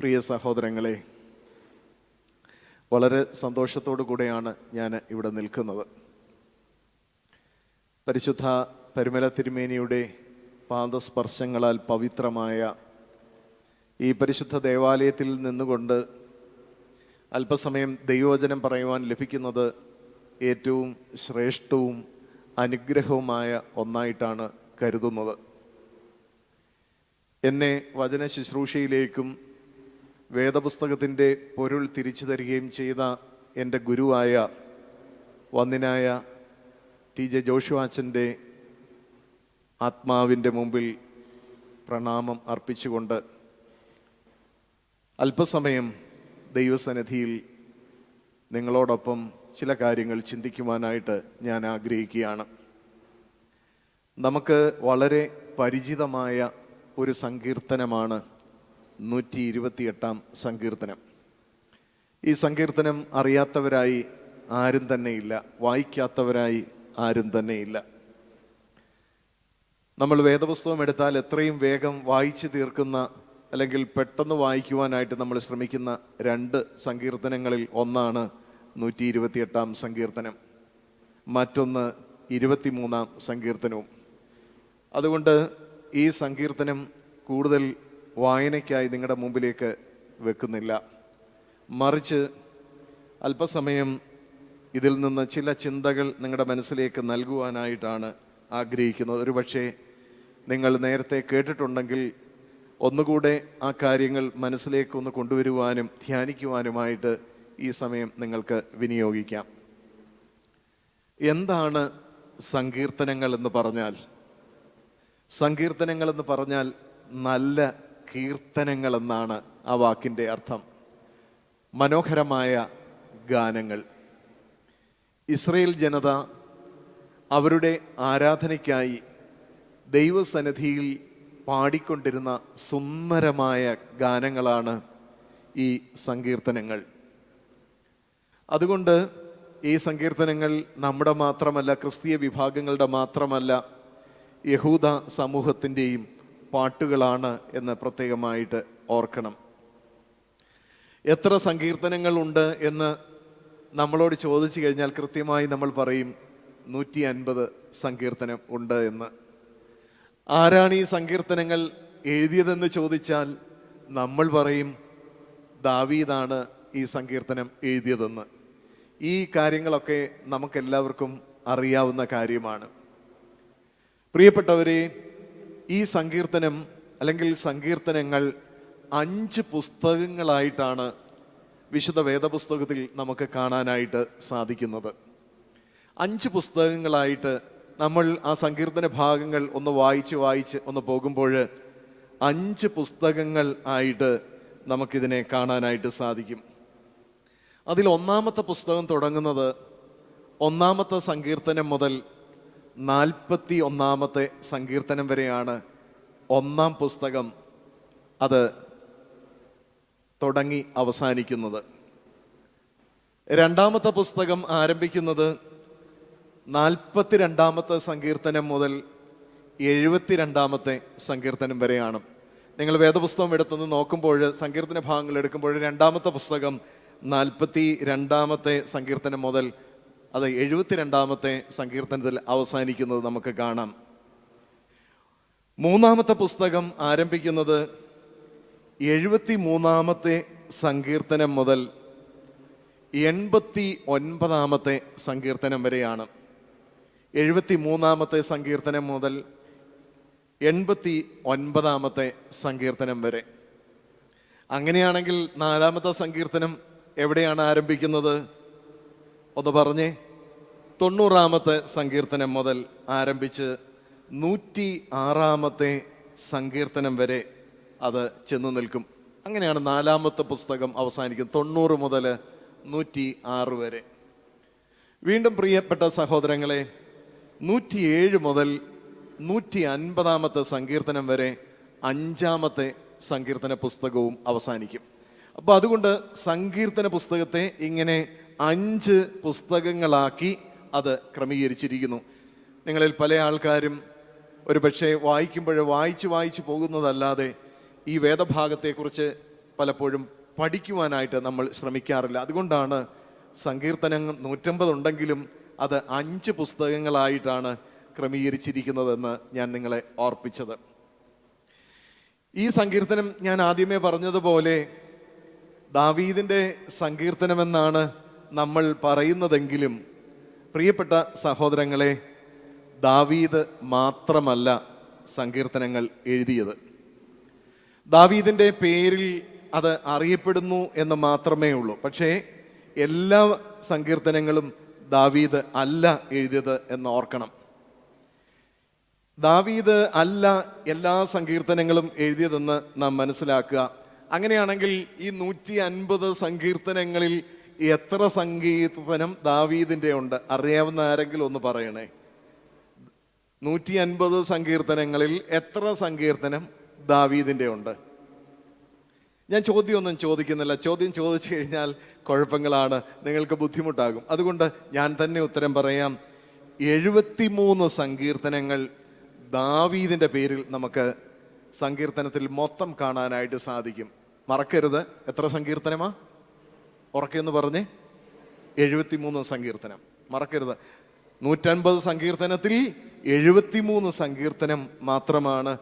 പ്രിയ സഹോദരങ്ങളെ, വളരെ സന്തോഷത്തോടു കൂടെയാണ് ഞാൻ ഇവിടെ നിൽക്കുന്നത്. പരിശുദ്ധ പരിമല തിരുമേനിയുടെ പാദസ്പർശങ്ങളാൽ പവിത്രമായ ഈ പരിശുദ്ധ ദേവാലയത്തിൽ നിന്നുകൊണ്ട് അല്പസമയം ദൈവവചനം പറയുവാൻ ലഭിക്കുന്നത് ഏറ്റവും ശ്രേഷ്ഠവും അനുഗ്രഹവുമായ ഒന്നായിട്ടാണ് കരുതുന്നത്. എന്നെ വചന ശുശ്രൂഷയിലേക്കും വേദപുസ്തകത്തിൻ്റെ പൊരുൾ തിരിച്ചു തരികയും ചെയ്ത എൻ്റെ ഗുരുവായ വന്ദനായ TJ ജോഷുവാച്ചൻ്റെ ആത്മാവിൻ്റെ മുമ്പിൽ പ്രണാമം അർപ്പിച്ചുകൊണ്ട് അല്പസമയം ദൈവസന്നിധിയിൽ നിങ്ങളോടൊപ്പം ചില കാര്യങ്ങൾ ചിന്തിക്കുവാനായിട്ട് ഞാൻ ആഗ്രഹിക്കുകയാണ്. നമുക്ക് വളരെ പരിചിതമായ ഒരു സങ്കീർത്തനമാണ് 128 സങ്കീർത്തനം. ഈ സങ്കീർത്തനം അറിയാത്തവരായി ആരും തന്നെയില്ല, വായിക്കാത്തവരായി ആരും തന്നെയില്ല. നമ്മൾ വേദപുസ്തകം എടുത്താൽ എത്രയും വേഗം വായിച്ചു തീർക്കുന്ന അല്ലെങ്കിൽ പെട്ടെന്ന് വായിക്കുവാനായിട്ട് നമ്മൾ ശ്രമിക്കുന്ന 2 സങ്കീർത്തനങ്ങളിൽ ഒന്നാണ് 128 സങ്കീർത്തനം, മറ്റൊന്ന് 23 സങ്കീർത്തനവും. അതുകൊണ്ട് ഈ സങ്കീർത്തനം കൂടുതൽ വായനയ്ക്കായി നിങ്ങളുടെ മുമ്പിലേക്ക് വെക്കുന്നില്ല, മറിച്ച് അല്പസമയം ഇതിൽ നിന്ന് ചില ചിന്തകൾ നിങ്ങളുടെ മനസ്സിലേക്ക് നൽകുവാനായിട്ടാണ് ആഗ്രഹിക്കുന്നത്. ഒരുപക്ഷെ നിങ്ങൾ നേരത്തെ കേട്ടിട്ടുണ്ടെങ്കിൽ ഒന്നുകൂടെ ആ കാര്യങ്ങൾ മനസ്സിലേക്കൊന്ന് കൊണ്ടുവരുവാനും ധ്യാനിക്കുവാനുമായിട്ട് ഈ സമയം നിങ്ങൾക്ക് വിനിയോഗിക്കാം. എന്താണ് സങ്കീർത്തനങ്ങൾ എന്ന് പറഞ്ഞാൽ? സങ്കീർത്തനങ്ങൾ എന്ന് പറഞ്ഞാൽ നല്ല കീർത്തനങ്ങൾ എന്നാണ് ആ വാക്കിൻ്റെ അർത്ഥം. മനോഹരമായ ഗാനങ്ങൾ. ഇസ്രായേൽ ജനത അവരുടെ ആരാധനയ്ക്കായി ദൈവസന്നിധിയിൽ പാടിക്കൊണ്ടിരുന്ന സുന്ദരമായ ഗാനങ്ങളാണ് ഈ സങ്കീർത്തനങ്ങൾ. അതുകൊണ്ട് ഈ സങ്കീർത്തനങ്ങൾ നമ്മുടെ മാത്രമല്ല, ക്രിസ്തീയ വിഭാഗങ്ങളുടെ മാത്രമല്ല, യഹൂദ സമൂഹത്തിൻ്റെയും പാട്ടുകളാണ് എന്ന് പ്രത്യേകമായിട്ട് ഓർക്കണം. എത്ര സങ്കീർത്തനങ്ങളുണ്ട് എന്ന് നമ്മളോട് ചോദിച്ചു കഴിഞ്ഞാൽ കൃത്യമായി നമ്മൾ പറയും 150 സങ്കീർത്തനം ഉണ്ട് എന്ന്. ആരാണ് ഈ സങ്കീർത്തനങ്ങൾ എഴുതിയതെന്ന് ചോദിച്ചാൽ നമ്മൾ പറയും ദാവീദാണ് ഈ സങ്കീർത്തനം എഴുതിയതെന്ന്. ഈ കാര്യങ്ങളൊക്കെ നമുക്കെല്ലാവർക്കും അറിയാവുന്ന കാര്യമാണ്. പ്രിയപ്പെട്ടവരെ, ഈ സങ്കീർത്തനം അല്ലെങ്കിൽ സങ്കീർത്തനങ്ങൾ 5 പുസ്തകങ്ങളായിട്ടാണ് വിശുദ്ധ വേദപുസ്തകത്തിൽ നമുക്ക് കാണാനായിട്ട് സാധിക്കുന്നത്. 5 പുസ്തകങ്ങളായിട്ട് നമ്മൾ ആ സങ്കീർത്തന ഭാഗങ്ങൾ ഒന്ന് വായിച്ച് ഒന്ന് പോകുമ്പോൾ 5 പുസ്തകങ്ങൾ ആയിട്ട് നമുക്കിതിനെ കാണാനായിട്ട് സാധിക്കും. അതിൽ 1-ാമത്തെ പുസ്തകം തുടങ്ങുന്നത് 1-ാമത്തെ സങ്കീർത്തനം മുതൽ 41-ാമത്തെ സങ്കീർത്തനം വരെയാണ് 1-ാം പുസ്തകം അത് തുടങ്ങി അവസാനിക്കുന്നത്. 2-ാമത്തെ പുസ്തകം ആരംഭിക്കുന്നത് 42-ാമത്തെ സങ്കീർത്തനം മുതൽ 72-ാമത്തെ സങ്കീർത്തനം വരെയാണ്. നിങ്ങൾ വേദപുസ്തകം എടുത്തൊന്ന് നോക്കുമ്പോൾ, സങ്കീർത്തന ഭാഗങ്ങൾ എടുക്കുമ്പോൾ 2-ാമത്തെ പുസ്തകം 42-ാമത്തെ സങ്കീർത്തനം മുതൽ അത് 72-ാമത്തെ സങ്കീർത്തനത്തിൽ അവസാനിക്കുന്നത് നമുക്ക് കാണാം. 3-ാമത്തെ പുസ്തകം ആരംഭിക്കുന്നത് 73-ാമത്തെ സങ്കീർത്തനം മുതൽ 89-ാമത്തെ സങ്കീർത്തനം വരെയാണ്. 73-ാമത്തെ സങ്കീർത്തനം മുതൽ 89-ാമത്തെ സങ്കീർത്തനം വരെ. അങ്ങനെയാണെങ്കിൽ 4-ാമത്തെ സങ്കീർത്തനം എവിടെയാണ് ആരംഭിക്കുന്നത്? ഒന്ന് പറഞ്ഞേ. 90-ാമത്തെ സങ്കീർത്തനം മുതൽ ആരംഭിച്ച് 106-ാമത്തെ സങ്കീർത്തനം വരെ അത് ചെന്ന് നിൽക്കും. അങ്ങനെയാണ് 4-ാമത്തെ പുസ്തകം അവസാനിക്കുന്നത്, 90 മുതൽ 106 വരെ. വീണ്ടും പ്രിയപ്പെട്ട സഹോദരങ്ങളെ, 107 മുതൽ 150-ാമത്തെ സങ്കീർത്തനം വരെ 5-ാമത്തെ സങ്കീർത്തന പുസ്തകവും അവസാനിക്കും. അപ്പോൾ അതുകൊണ്ട് സങ്കീർത്തന പുസ്തകത്തെ ഇങ്ങനെ 5 പുസ്തകങ്ങളാക്കി അത് ക്രമീകരിച്ചിരിക്കുന്നു. നിങ്ങളിൽ പല ആൾക്കാരും ഒരു പക്ഷേ വായിക്കുമ്പോൾ വായിച്ച് പോകുന്നതല്ലാതെ ഈ വേദഭാഗത്തെക്കുറിച്ച് പലപ്പോഴും പഠിക്കുവാനായിട്ട് നമ്മൾ ശ്രമിക്കാറില്ല. അതുകൊണ്ടാണ് സങ്കീർത്തനം 150 ഉണ്ടെങ്കിലും അത് 5 പുസ്തകങ്ങളായിട്ടാണ് ക്രമീകരിച്ചിരിക്കുന്നതെന്ന് ഞാൻ നിങ്ങളെ ഓർപ്പിച്ചത്. ഈ സങ്കീർത്തനം ഞാൻ ആദ്യമേ പറഞ്ഞതുപോലെ ദാവീദിൻ്റെ സങ്കീർത്തനമെന്നാണ് നമ്മൾ പറയുന്നതെങ്കിലും പ്രിയപ്പെട്ട സഹോദരങ്ങളെ, ദാവീദ് മാത്രമല്ല സങ്കീർത്തനങ്ങൾ എഴുതിയത്. ദാവീദിൻ്റെ പേരിൽ അത് അറിയപ്പെടുന്നു എന്ന് മാത്രമേ ഉള്ളൂ. പക്ഷേ എല്ലാ സങ്കീർത്തനങ്ങളും ദാവീദ് അല്ല എഴുതിയത് എന്ന് ഓർക്കണം. ദാവീദ് അല്ല എല്ലാ സങ്കീർത്തനങ്ങളും എഴുതിയതെന്ന് നാം മനസ്സിലാക്കുക. അങ്ങനെയാണെങ്കിൽ ഈ 150 സങ്കീർത്തനങ്ങളിൽ എത്ര സങ്കീർത്തനം ദാവീദിൻ്റെ ഉണ്ട്? അറിയാവുന്ന ആരെങ്കിലും ഒന്ന് പറയണേ. 150 സങ്കീർത്തനങ്ങളിൽ എത്ര സങ്കീർത്തനം ദാവീദിൻ്റെ ഉണ്ട്? ഞാൻ ചോദ്യമൊന്നും ചോദിക്കുന്നില്ല. ചോദ്യം ചോദിച്ചു കഴിഞ്ഞാൽ കുഴപ്പങ്ങളാണ്, നിങ്ങൾക്ക് ബുദ്ധിമുട്ടാകും. അതുകൊണ്ട് ഞാൻ തന്നെ ഉത്തരം പറയാം. 73 സങ്കീർത്തനങ്ങൾ ദാവീദിൻ്റെ പേരിൽ നമുക്ക് സങ്കീർത്തനത്തിൽ മൊത്തം കാണാനായിട്ട് സാധിക്കും. മറക്കരുത്, എത്ര സങ്കീർത്തനമാ? ഉറക്കെന്ന് പറഞ്ഞേ, 73 സങ്കീർത്തനം. മറക്കരുത്. 150 സങ്കീർത്തനത്തിൽ 73 സങ്കീർത്തനം മാത്രമാണ്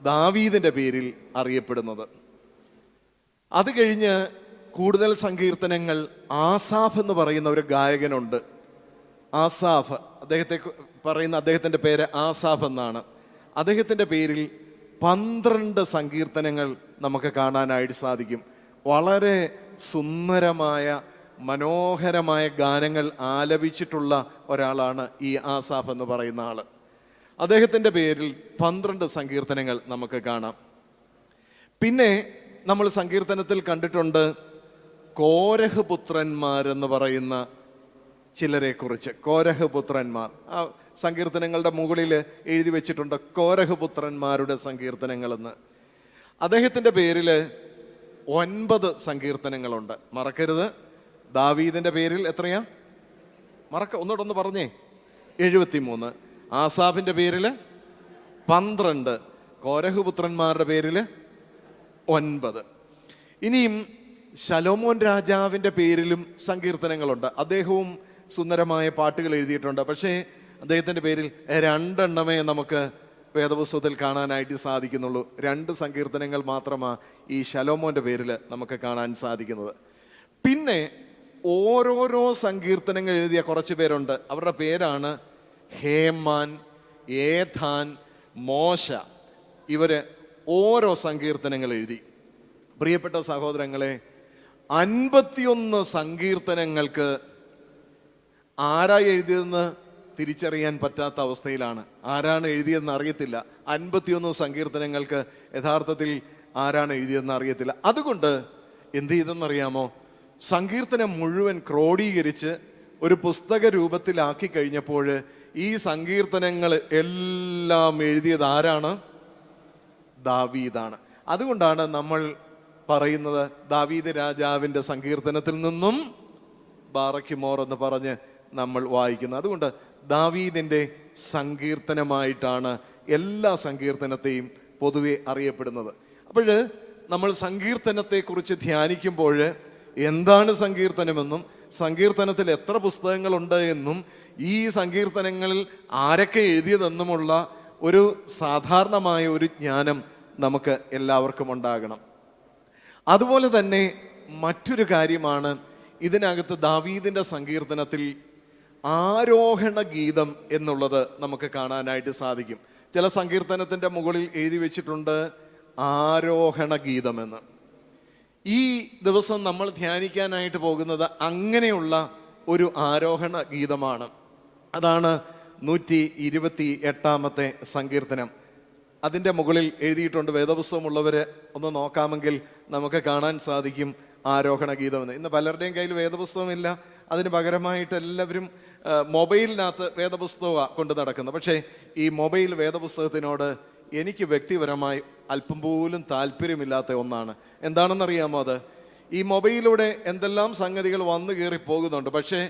ദാവീദിൻ്റെ പേരിൽ അറിയപ്പെടുന്നത്. അത് കഴിഞ്ഞ് കൂടുതൽ സങ്കീർത്തനങ്ങൾ ആസാഫ് എന്ന് പറയുന്ന ഒരു ഗായകനുണ്ട്. ആസാഫ്, അദ്ദേഹത്തിൻ്റെ പേര് ആസാഫ് എന്നാണ്. അദ്ദേഹത്തിൻ്റെ പേരിൽ 12 സങ്കീർത്തനങ്ങൾ നമുക്ക് കാണാനായിട്ട് സാധിക്കും. വളരെ സുന്ദരമായ മനോഹരമായ ഗാനങ്ങൾ ആലപിച്ചിട്ടുള്ള ഒരാളാണ് ഈ ആസാഫ് എന്ന് പറയുന്ന ആൾ. അദ്ദേഹത്തിൻ്റെ പേരിൽ 12 സങ്കീർത്തനങ്ങൾ നമുക്ക് കാണാം. പിന്നെ നമ്മൾ സങ്കീർത്തനത്തിൽ കണ്ടിട്ടുണ്ട് കോരഹ് പുത്രന്മാരെന്ന് പറയുന്ന ചിലരെ കുറിച്ച്. കോരഹ് പുത്രന്മാർ ആ സങ്കീർത്തനങ്ങളുടെ മുകളിൽ എഴുതി വെച്ചിട്ടുണ്ട് കോരഹ് പുത്രന്മാരുടെ സങ്കീർത്തനങ്ങളെന്ന്. അദ്ദേഹത്തിൻ്റെ പേരിൽ 9 സങ്കീർത്തനങ്ങളുണ്ട്. മറക്കരുത്, ദാവീദിൻ്റെ പേരിൽ എത്രയാ? ഒന്നുകൂടെ പറഞ്ഞേ, 73. ആസാഫിൻ്റെ പേരിൽ 12, കോരഹ് പുത്രന്മാരുടെ പേരിൽ 9. ഇനിയും ശലോമോൻ രാജാവിൻ്റെ പേരിലും സങ്കീർത്തനങ്ങളുണ്ട്. അദ്ദേഹവും സുന്ദരമായ പാട്ടുകൾ എഴുതിയിട്ടുണ്ട്. പക്ഷേ അദ്ദേഹത്തിൻ്റെ പേരിൽ 2 എണ്ണമേ നമുക്ക് വേദപുസ്തകത്തിൽ കാണാനായിട്ട് സാധിക്കുന്നുള്ളൂ. 2 സങ്കീർത്തനങ്ങൾ മാത്രമാണ് ഈ ശലോമോൻ്റെ പേരിൽ നമുക്ക് കാണാൻ സാധിക്കുന്നത്. പിന്നെ ഓരോരോ സങ്കീർത്തനങ്ങൾ എഴുതിയ കുറച്ച് പേരുണ്ട്. അവരുടെ പേരാണ് ഹേമാൻ, ഏഥാൻ, മോശ. ഇവർ ഓരോ സങ്കീർത്തനങ്ങൾ എഴുതി. പ്രിയപ്പെട്ട സഹോദരങ്ങളെ, 51 സങ്കീർത്തനങ്ങൾക്ക് ആരാ എഴുതിയതെന്ന് തിരിച്ചറിയാൻ പറ്റാത്ത അവസ്ഥയിലാണ്. ആരാണ് എഴുതിയതെന്ന് അറിയത്തില്ല. 51 സങ്കീർത്തനങ്ങൾക്ക് യഥാർത്ഥത്തിൽ ആരാണ് എഴുതിയതെന്ന് അറിയത്തില്ല. അതുകൊണ്ട് എന്ത് ചെയ്തെന്നറിയാമോ? സങ്കീർത്തനം മുഴുവൻ ക്രോഡീകരിച്ച് ഒരു പുസ്തക രൂപത്തിലാക്കി കഴിഞ്ഞപ്പോൾ ഈ സങ്കീർത്തനങ്ങൾ എല്ലാം എഴുതിയത് ആരാണ്? ദാവീദാണ്. അതുകൊണ്ടാണ് നമ്മൾ പറയുന്നത് ദാവീദ് രാജാവിൻ്റെ സങ്കീർത്തനത്തിൽ നിന്നും ബാറക്കിമോർ എന്ന് പറഞ്ഞ് നമ്മൾ വായിക്കുന്നത്. അതുകൊണ്ട് ദാവീദിൻ്റെ സങ്കീർത്തനമായിട്ടാണ് എല്ലാ സങ്കീർത്തനത്തെയും പൊതുവെ അറിയപ്പെടുന്നത്. അപ്പോൾ നമ്മൾ സങ്കീർത്തനത്തെക്കുറിച്ച് ധ്യാനിക്കുമ്പോൾ എന്താണ് സങ്കീർത്തനമെന്നും സങ്കീർത്തനത്തിൽ എത്ര പുസ്തകങ്ങളുണ്ട് എന്നും ഈ സങ്കീർത്തനങ്ങളിൽ ആരൊക്കെ എഴുതിയതെന്നുമുള്ള ഒരു സാധാരണമായ ഒരു ജ്ഞാനം നമുക്ക് എല്ലാവർക്കും ഉണ്ടാകണം. അതുപോലെ തന്നെ മറ്റൊരു കാര്യമാണ്, ഇതിനകത്ത് ദാവീദിൻ്റെ സങ്കീർത്തനത്തിൽ ആരോഹണ ഗീതം എന്നുള്ളത് നമുക്ക് കാണാനായിട്ട് സാധിക്കും. ചില സങ്കീർത്തനത്തിൻ്റെ മുകളിൽ എഴുതി വെച്ചിട്ടുണ്ട് ആരോഹണ ഗീതമെന്ന്. ഈ ദിവസം നമ്മൾ ധ്യാനിക്കാനായിട്ട് പോകുന്നത് അങ്ങനെയുള്ള ഒരു ആരോഹണ ഗീതമാണ്. അതാണ് 128 സങ്കീർത്തനം. അതിൻ്റെ മുകളിൽ എഴുതിയിട്ടുണ്ട്. വേദപുസ്തകമുള്ളവർ ഒന്ന് നോക്കാമെങ്കിൽ നമുക്ക് കാണാൻ സാധിക്കും ആരോഹണ ഗീതമെന്ന്. ഇന്ന് പലരുടെയും കയ്യിൽ വേദപുസ്തകമില്ല. അതിന് പകരമായിട്ട് എല്ലാവരും മൊബൈലിനകത്ത് വേദപുസ്തകമാണ് കൊണ്ട് നടക്കുന്നത്. പക്ഷേ ഈ മൊബൈൽ വേദപുസ്തകത്തിനോട് എനിക്ക് വ്യക്തിപരമായി അല്പം പോലും താല്പര്യമില്ലാത്ത ഒന്നാണ്. എന്താണെന്നറിയാമോ? അത് ഈ മൊബൈലിലൂടെ എന്തെല്ലാം സംഗതികൾ വന്നു കയറി പോകുന്നുണ്ട്. പക്ഷേ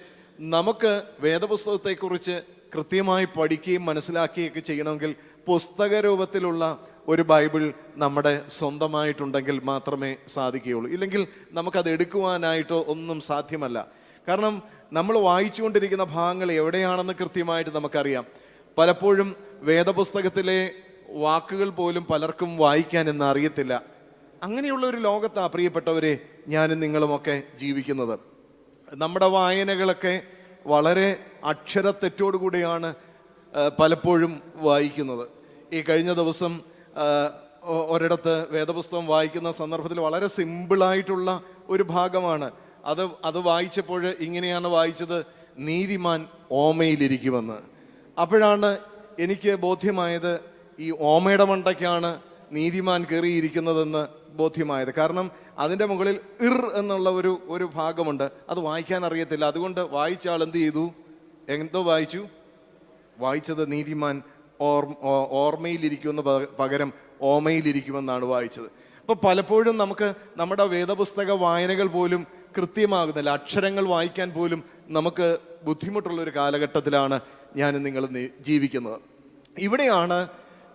നമുക്ക് വേദപുസ്തകത്തെക്കുറിച്ച് കൃത്യമായി പഠിക്കുകയും മനസ്സിലാക്കുകയൊക്കെ ചെയ്യണമെങ്കിൽ പുസ്തക രൂപത്തിലുള്ള ഒരു ബൈബിൾ നമ്മുടെ സ്വന്തമായിട്ടുണ്ടെങ്കിൽ മാത്രമേ സാധിക്കുകയുള്ളൂ. ഇല്ലെങ്കിൽ നമുക്കത് എടുക്കുവാനായിട്ടോ ഒന്നും സാധ്യമല്ല. കാരണം നമ്മൾ വായിച്ചുകൊണ്ടിരിക്കുന്ന ഭാഗങ്ങൾ എവിടെയാണെന്ന് കൃത്യമായിട്ട് നമുക്കറിയാം. പലപ്പോഴും വേദപുസ്തകത്തിലെ വാക്കുകൾ പോലും പലർക്കും വായിക്കാൻ എന്ന് അറിയത്തില്ല. അങ്ങനെയുള്ള ഒരു ലോകത്താണ് പ്രിയപ്പെട്ടവരെ ഞാനും നിങ്ങളുമൊക്കെ ജീവിക്കുന്നത്. നമ്മുടെ വായനകളൊക്കെ വളരെ അക്ഷരത്തെറ്റോടുകൂടിയാണ് പലപ്പോഴും വായിക്കുന്നത്. ഈ കഴിഞ്ഞ ദിവസം ഒരിടത്ത് വേദപുസ്തകം വായിക്കുന്ന സന്ദർഭത്തിൽ വളരെ സിമ്പിളായിട്ടുള്ള ഒരു ഭാഗമാണ് അത് വായിച്ചപ്പോൾ ഇങ്ങനെയാണ് വായിച്ചത്: നീതിമാൻ ഓമയിലിരിക്കുമെന്ന്. അപ്പോഴാണ് എനിക്ക് ബോധ്യമായത് ഈ ഓമയുടെ മണ്ടയ്ക്കാണ് നീതിമാൻ കയറിയിരിക്കുന്നതെന്ന് ബോധ്യമായത്. കാരണം അതിൻ്റെ മുകളിൽ എന്നുള്ള ഒരു ഭാഗമുണ്ട്. അത് വായിക്കാൻ അറിയത്തില്ല. അതുകൊണ്ട് വായിച്ച ആൾ എന്ത് ചെയ്തു? എന്തോ വായിച്ചത് നീതിമാൻ ഓർമ്മയിലിരിക്കുമെന്ന് പകരം ഓമയിലിരിക്കുമെന്നാണ് വായിച്ചത്. അപ്പോൾ പലപ്പോഴും നമുക്ക് നമ്മുടെ വേദപുസ്തക വായനകൾ പോലും കൃത്യമാകുന്നില്ല. അക്ഷരങ്ങൾ വായിക്കാൻ പോലും നമുക്ക് ബുദ്ധിമുട്ടുള്ളൊരു കാലഘട്ടത്തിലാണ് ഞാനും നിങ്ങൾ ജീവിക്കുന്നത്. ഇവിടെയാണ്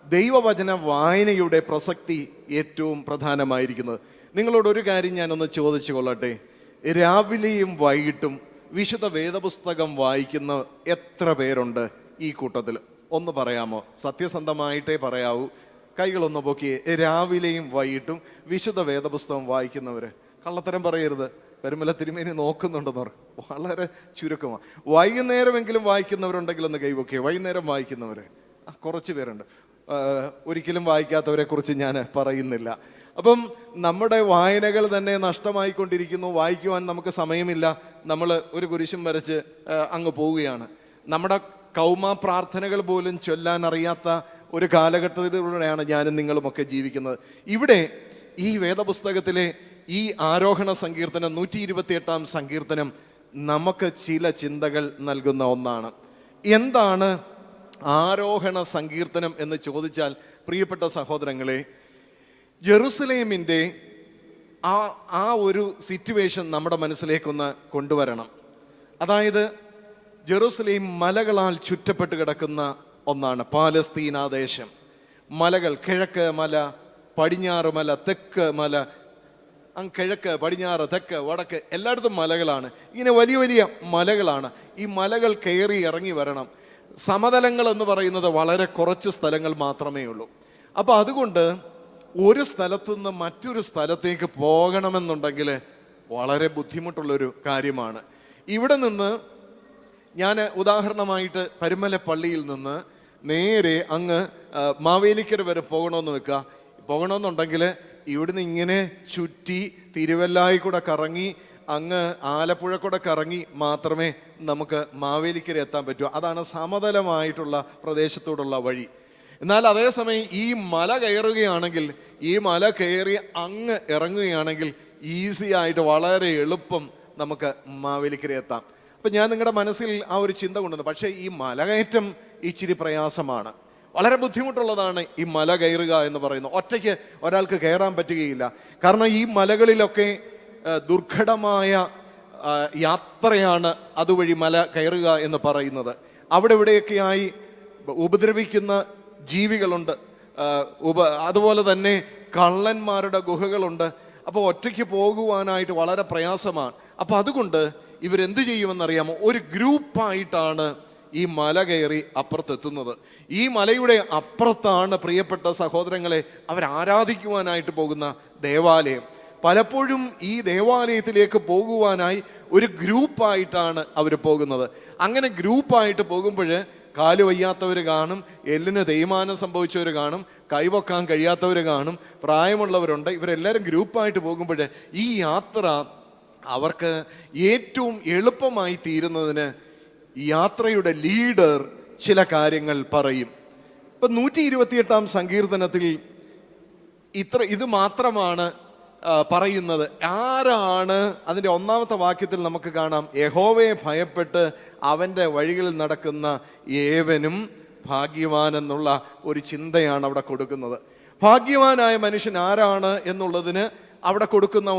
ദൈവവചന വായനയുടെ പ്രസക്തി ഏറ്റവും പ്രധാനമായിരിക്കുന്നത്. നിങ്ങളോടൊരു കാര്യം ഞാനൊന്ന് ചോദിച്ചു കൊള്ളട്ടെ. രാവിലെയും വൈകിട്ടും വിശുദ്ധ വേദപുസ്തകം വായിക്കുന്ന എത്ര പേരുണ്ട് ഈ കൂട്ടത്തിൽ? ഒന്ന് പറയാമോ? സത്യസന്ധമായിട്ടേ പറയാവൂ. കൈകളൊന്ന് പൊക്കിയേ. രാവിലെയും വൈകിട്ടും വിശുദ്ധ വേദപുസ്തകം വായിക്കുന്നവര്. കള്ളത്തരം പറയരുത്. പെരുമല തിരുമേനി നോക്കുന്നുണ്ടെന്ന് പറയും. വളരെ ചുരുക്കമാണ്. വൈകുന്നേരമെങ്കിലും വായിക്കുന്നവരുണ്ടെങ്കിൽ ഒന്ന് കൈപൊക്കിയേ. വൈകുന്നേരം വായിക്കുന്നവര് കുറച്ച് പേരുണ്ട്. ഒരിക്കലും വായിക്കാത്തവരെ കുറിച്ച് ഞാൻ പറയുന്നില്ല. അപ്പം നമ്മുടെ വായനകൾ തന്നെ നഷ്ടമായിക്കൊണ്ടിരിക്കുന്നു. വായിക്കുവാൻ നമുക്ക് സമയമില്ല. നമ്മൾ ഒരു കുരിശും വരച്ച് അങ്ങ് പോവുകയാണ്. നമ്മുടെ കൗമ പ്രാർത്ഥനകൾ പോലും ചൊല്ലാൻ അറിയാത്ത ഒരു കാലഘട്ടത്തിലൂടെയാണ് ഞാനും നിങ്ങളുമൊക്കെ ജീവിക്കുന്നത്. ഇവിടെ ഈ വേദപുസ്തകത്തിലെ ഈ ആരോഹണ സങ്കീർത്തനം 128 സങ്കീർത്തനം നമുക്ക് ചില ചിന്തകൾ നൽകുന്ന ഒന്നാണ്. എന്താണ് ആരോഹണ സങ്കീർത്തനം എന്ന് ചോദിച്ചാൽ, പ്രിയപ്പെട്ട സഹോദരങ്ങളെ, ജെറുസലേമിൻ്റെ ആ ഒരു സിറ്റുവേഷൻ നമ്മുടെ മനസ്സിലേക്കൊന്ന് കൊണ്ടുവരണം. അതായത് ജെറുസലേം മലകളാൽ ചുറ്റപ്പെട്ട് കിടക്കുന്ന ഒന്നാണ്. പാലസ്തീന ദേശം, മലകൾ, കിഴക്ക് മല, പടിഞ്ഞാറ് മല, തെക്ക് മല, കിഴക്ക്, പടിഞ്ഞാറ്, തെക്ക്, വടക്ക്, എല്ലായിടത്തും മലകളാണ്. ഇങ്ങനെ വലിയ വലിയ മലകളാണ്. ഈ മലകൾ കയറി ഇറങ്ങി വരണം. സമതലങ്ങൾ എന്ന് പറയുന്നത് വളരെ കുറച്ച് സ്ഥലങ്ങൾ മാത്രമേ ഉള്ളൂ. അപ്പോൾ അതുകൊണ്ട് ഒരു സ്ഥലത്തു നിന്ന് മറ്റൊരു സ്ഥലത്തേക്ക് പോകണമെന്നുണ്ടെങ്കിൽ വളരെ ബുദ്ധിമുട്ടുള്ളൊരു കാര്യമാണ്. ഇവിടെ നിന്ന് ഞാൻ ഉദാഹരണമായിട്ട് പരുമല പള്ളിയിൽ നിന്ന് നേരെ അങ്ങ് മാവേലിക്കര വരെ പോകണമെന്നുണ്ടെങ്കിൽ ഇവിടുന്ന് ഇങ്ങനെ ചുറ്റി തിരുവല്ലായി കൂടെ കറങ്ങി അങ്ങ് ആലപ്പുഴ കൂടെ കറങ്ങി മാത്രമേ നമുക്ക് മാവേലിക്കര എത്താൻ പറ്റൂ. അതാണ് സമതലമായിട്ടുള്ള പ്രദേശത്തോടുള്ള വഴി. എന്നാൽ അതേസമയം ഈ മല കയറുകയാണെങ്കിൽ, ഈ മല കയറി അങ്ങ് ഇറങ്ങുകയാണെങ്കിൽ ഈസി ആയിട്ട് വളരെ എളുപ്പം നമുക്ക് മാവേലിക്കര എത്താം. അപ്പം ഞാൻ നിങ്ങളുടെ മനസ്സിൽ ആ ഒരു ചിന്ത കൊണ്ടുവന്നു. പക്ഷേ ഈ മലകയറ്റം ഇച്ചിരി പ്രയാസമാണ്, വളരെ ബുദ്ധിമുട്ടുള്ളതാണ് ഈ മല കയറുക എന്ന് പറയുന്നത്. ഒറ്റയ്ക്ക് ഒരാൾക്ക് കയറാൻ പറ്റുകയില്ല. കാരണം ഈ മലകളിലൊക്കെ ദുർഘടമായ യാത്രയാണ് അതുവഴി മല കയറുക എന്ന് പറയുന്നത്. അവിടെ ഇവിടെയൊക്കെയായി ഉപദ്രവിക്കുന്ന ജീവികളുണ്ട്, അതുപോലെ തന്നെ കള്ളന്മാരുടെ ഗുഹകളുണ്ട്. അപ്പോൾ ഒറ്റയ്ക്ക് പോകുവാനായിട്ട് വളരെ പ്രയാസമാണ്. അപ്പോൾ അതുകൊണ്ട് ഇവരെന്ത് ചെയ്യുമെന്നറിയാമോ? ഒരു ഗ്രൂപ്പായിട്ടാണ് ഈ മല കയറി അപ്പുറത്തെത്തുന്നത്. ഈ മലയുടെ അപ്പുറത്താണ്, പ്രിയപ്പെട്ട സഹോദരങ്ങളെ, അവർ ആരാധിക്കുവാനായിട്ട് പോകുന്ന ദേവാലയം. പലപ്പോഴും ഈ ദേവാലയത്തിലേക്ക് പോകുവാനായി ഒരു ഗ്രൂപ്പായിട്ടാണ് അവർ പോകുന്നത്. അങ്ങനെ ഗ്രൂപ്പായിട്ട് പോകുമ്പോൾ കാല് വയ്യാത്തവർ കാണും, എല്ലിന് തേയ്മാനം സംഭവിച്ചവർ കാണും, കൈവക്കാൻ കഴിയാത്തവർ കാണും, പ്രായമുള്ളവരുണ്ട്. ഇവരെല്ലാവരും ഗ്രൂപ്പായിട്ട് പോകുമ്പോൾ ഈ യാത്ര അവർക്ക് ഏറ്റവും എളുപ്പമായി തീരുന്നതിന് യാത്രയുടെ ലീഡർ ചില കാര്യങ്ങൾ പറയും. ഇപ്പം 128 സങ്കീർത്തനത്തിൽ ഇത് മാത്രമാണ് പറയുന്നത്. ആരാണ്? അതിൻ്റെ 1-ാമത്തെ വാക്യത്തിൽ നമുക്ക് കാണാം, യഹോവയെ ഭയപ്പെട്ട് അവൻ്റെ വഴികളിൽ നടക്കുന്ന ഏവനും ഭാഗ്യവാൻ എന്നുള്ള ഒരു ചിന്തയാണ് അവിടെ കൊടുക്കുന്നത്. ഭാഗ്യവാനായ മനുഷ്യൻ ആരാണ് എന്നുള്ളതിന് അവിടെ കൊടുക്കുന്ന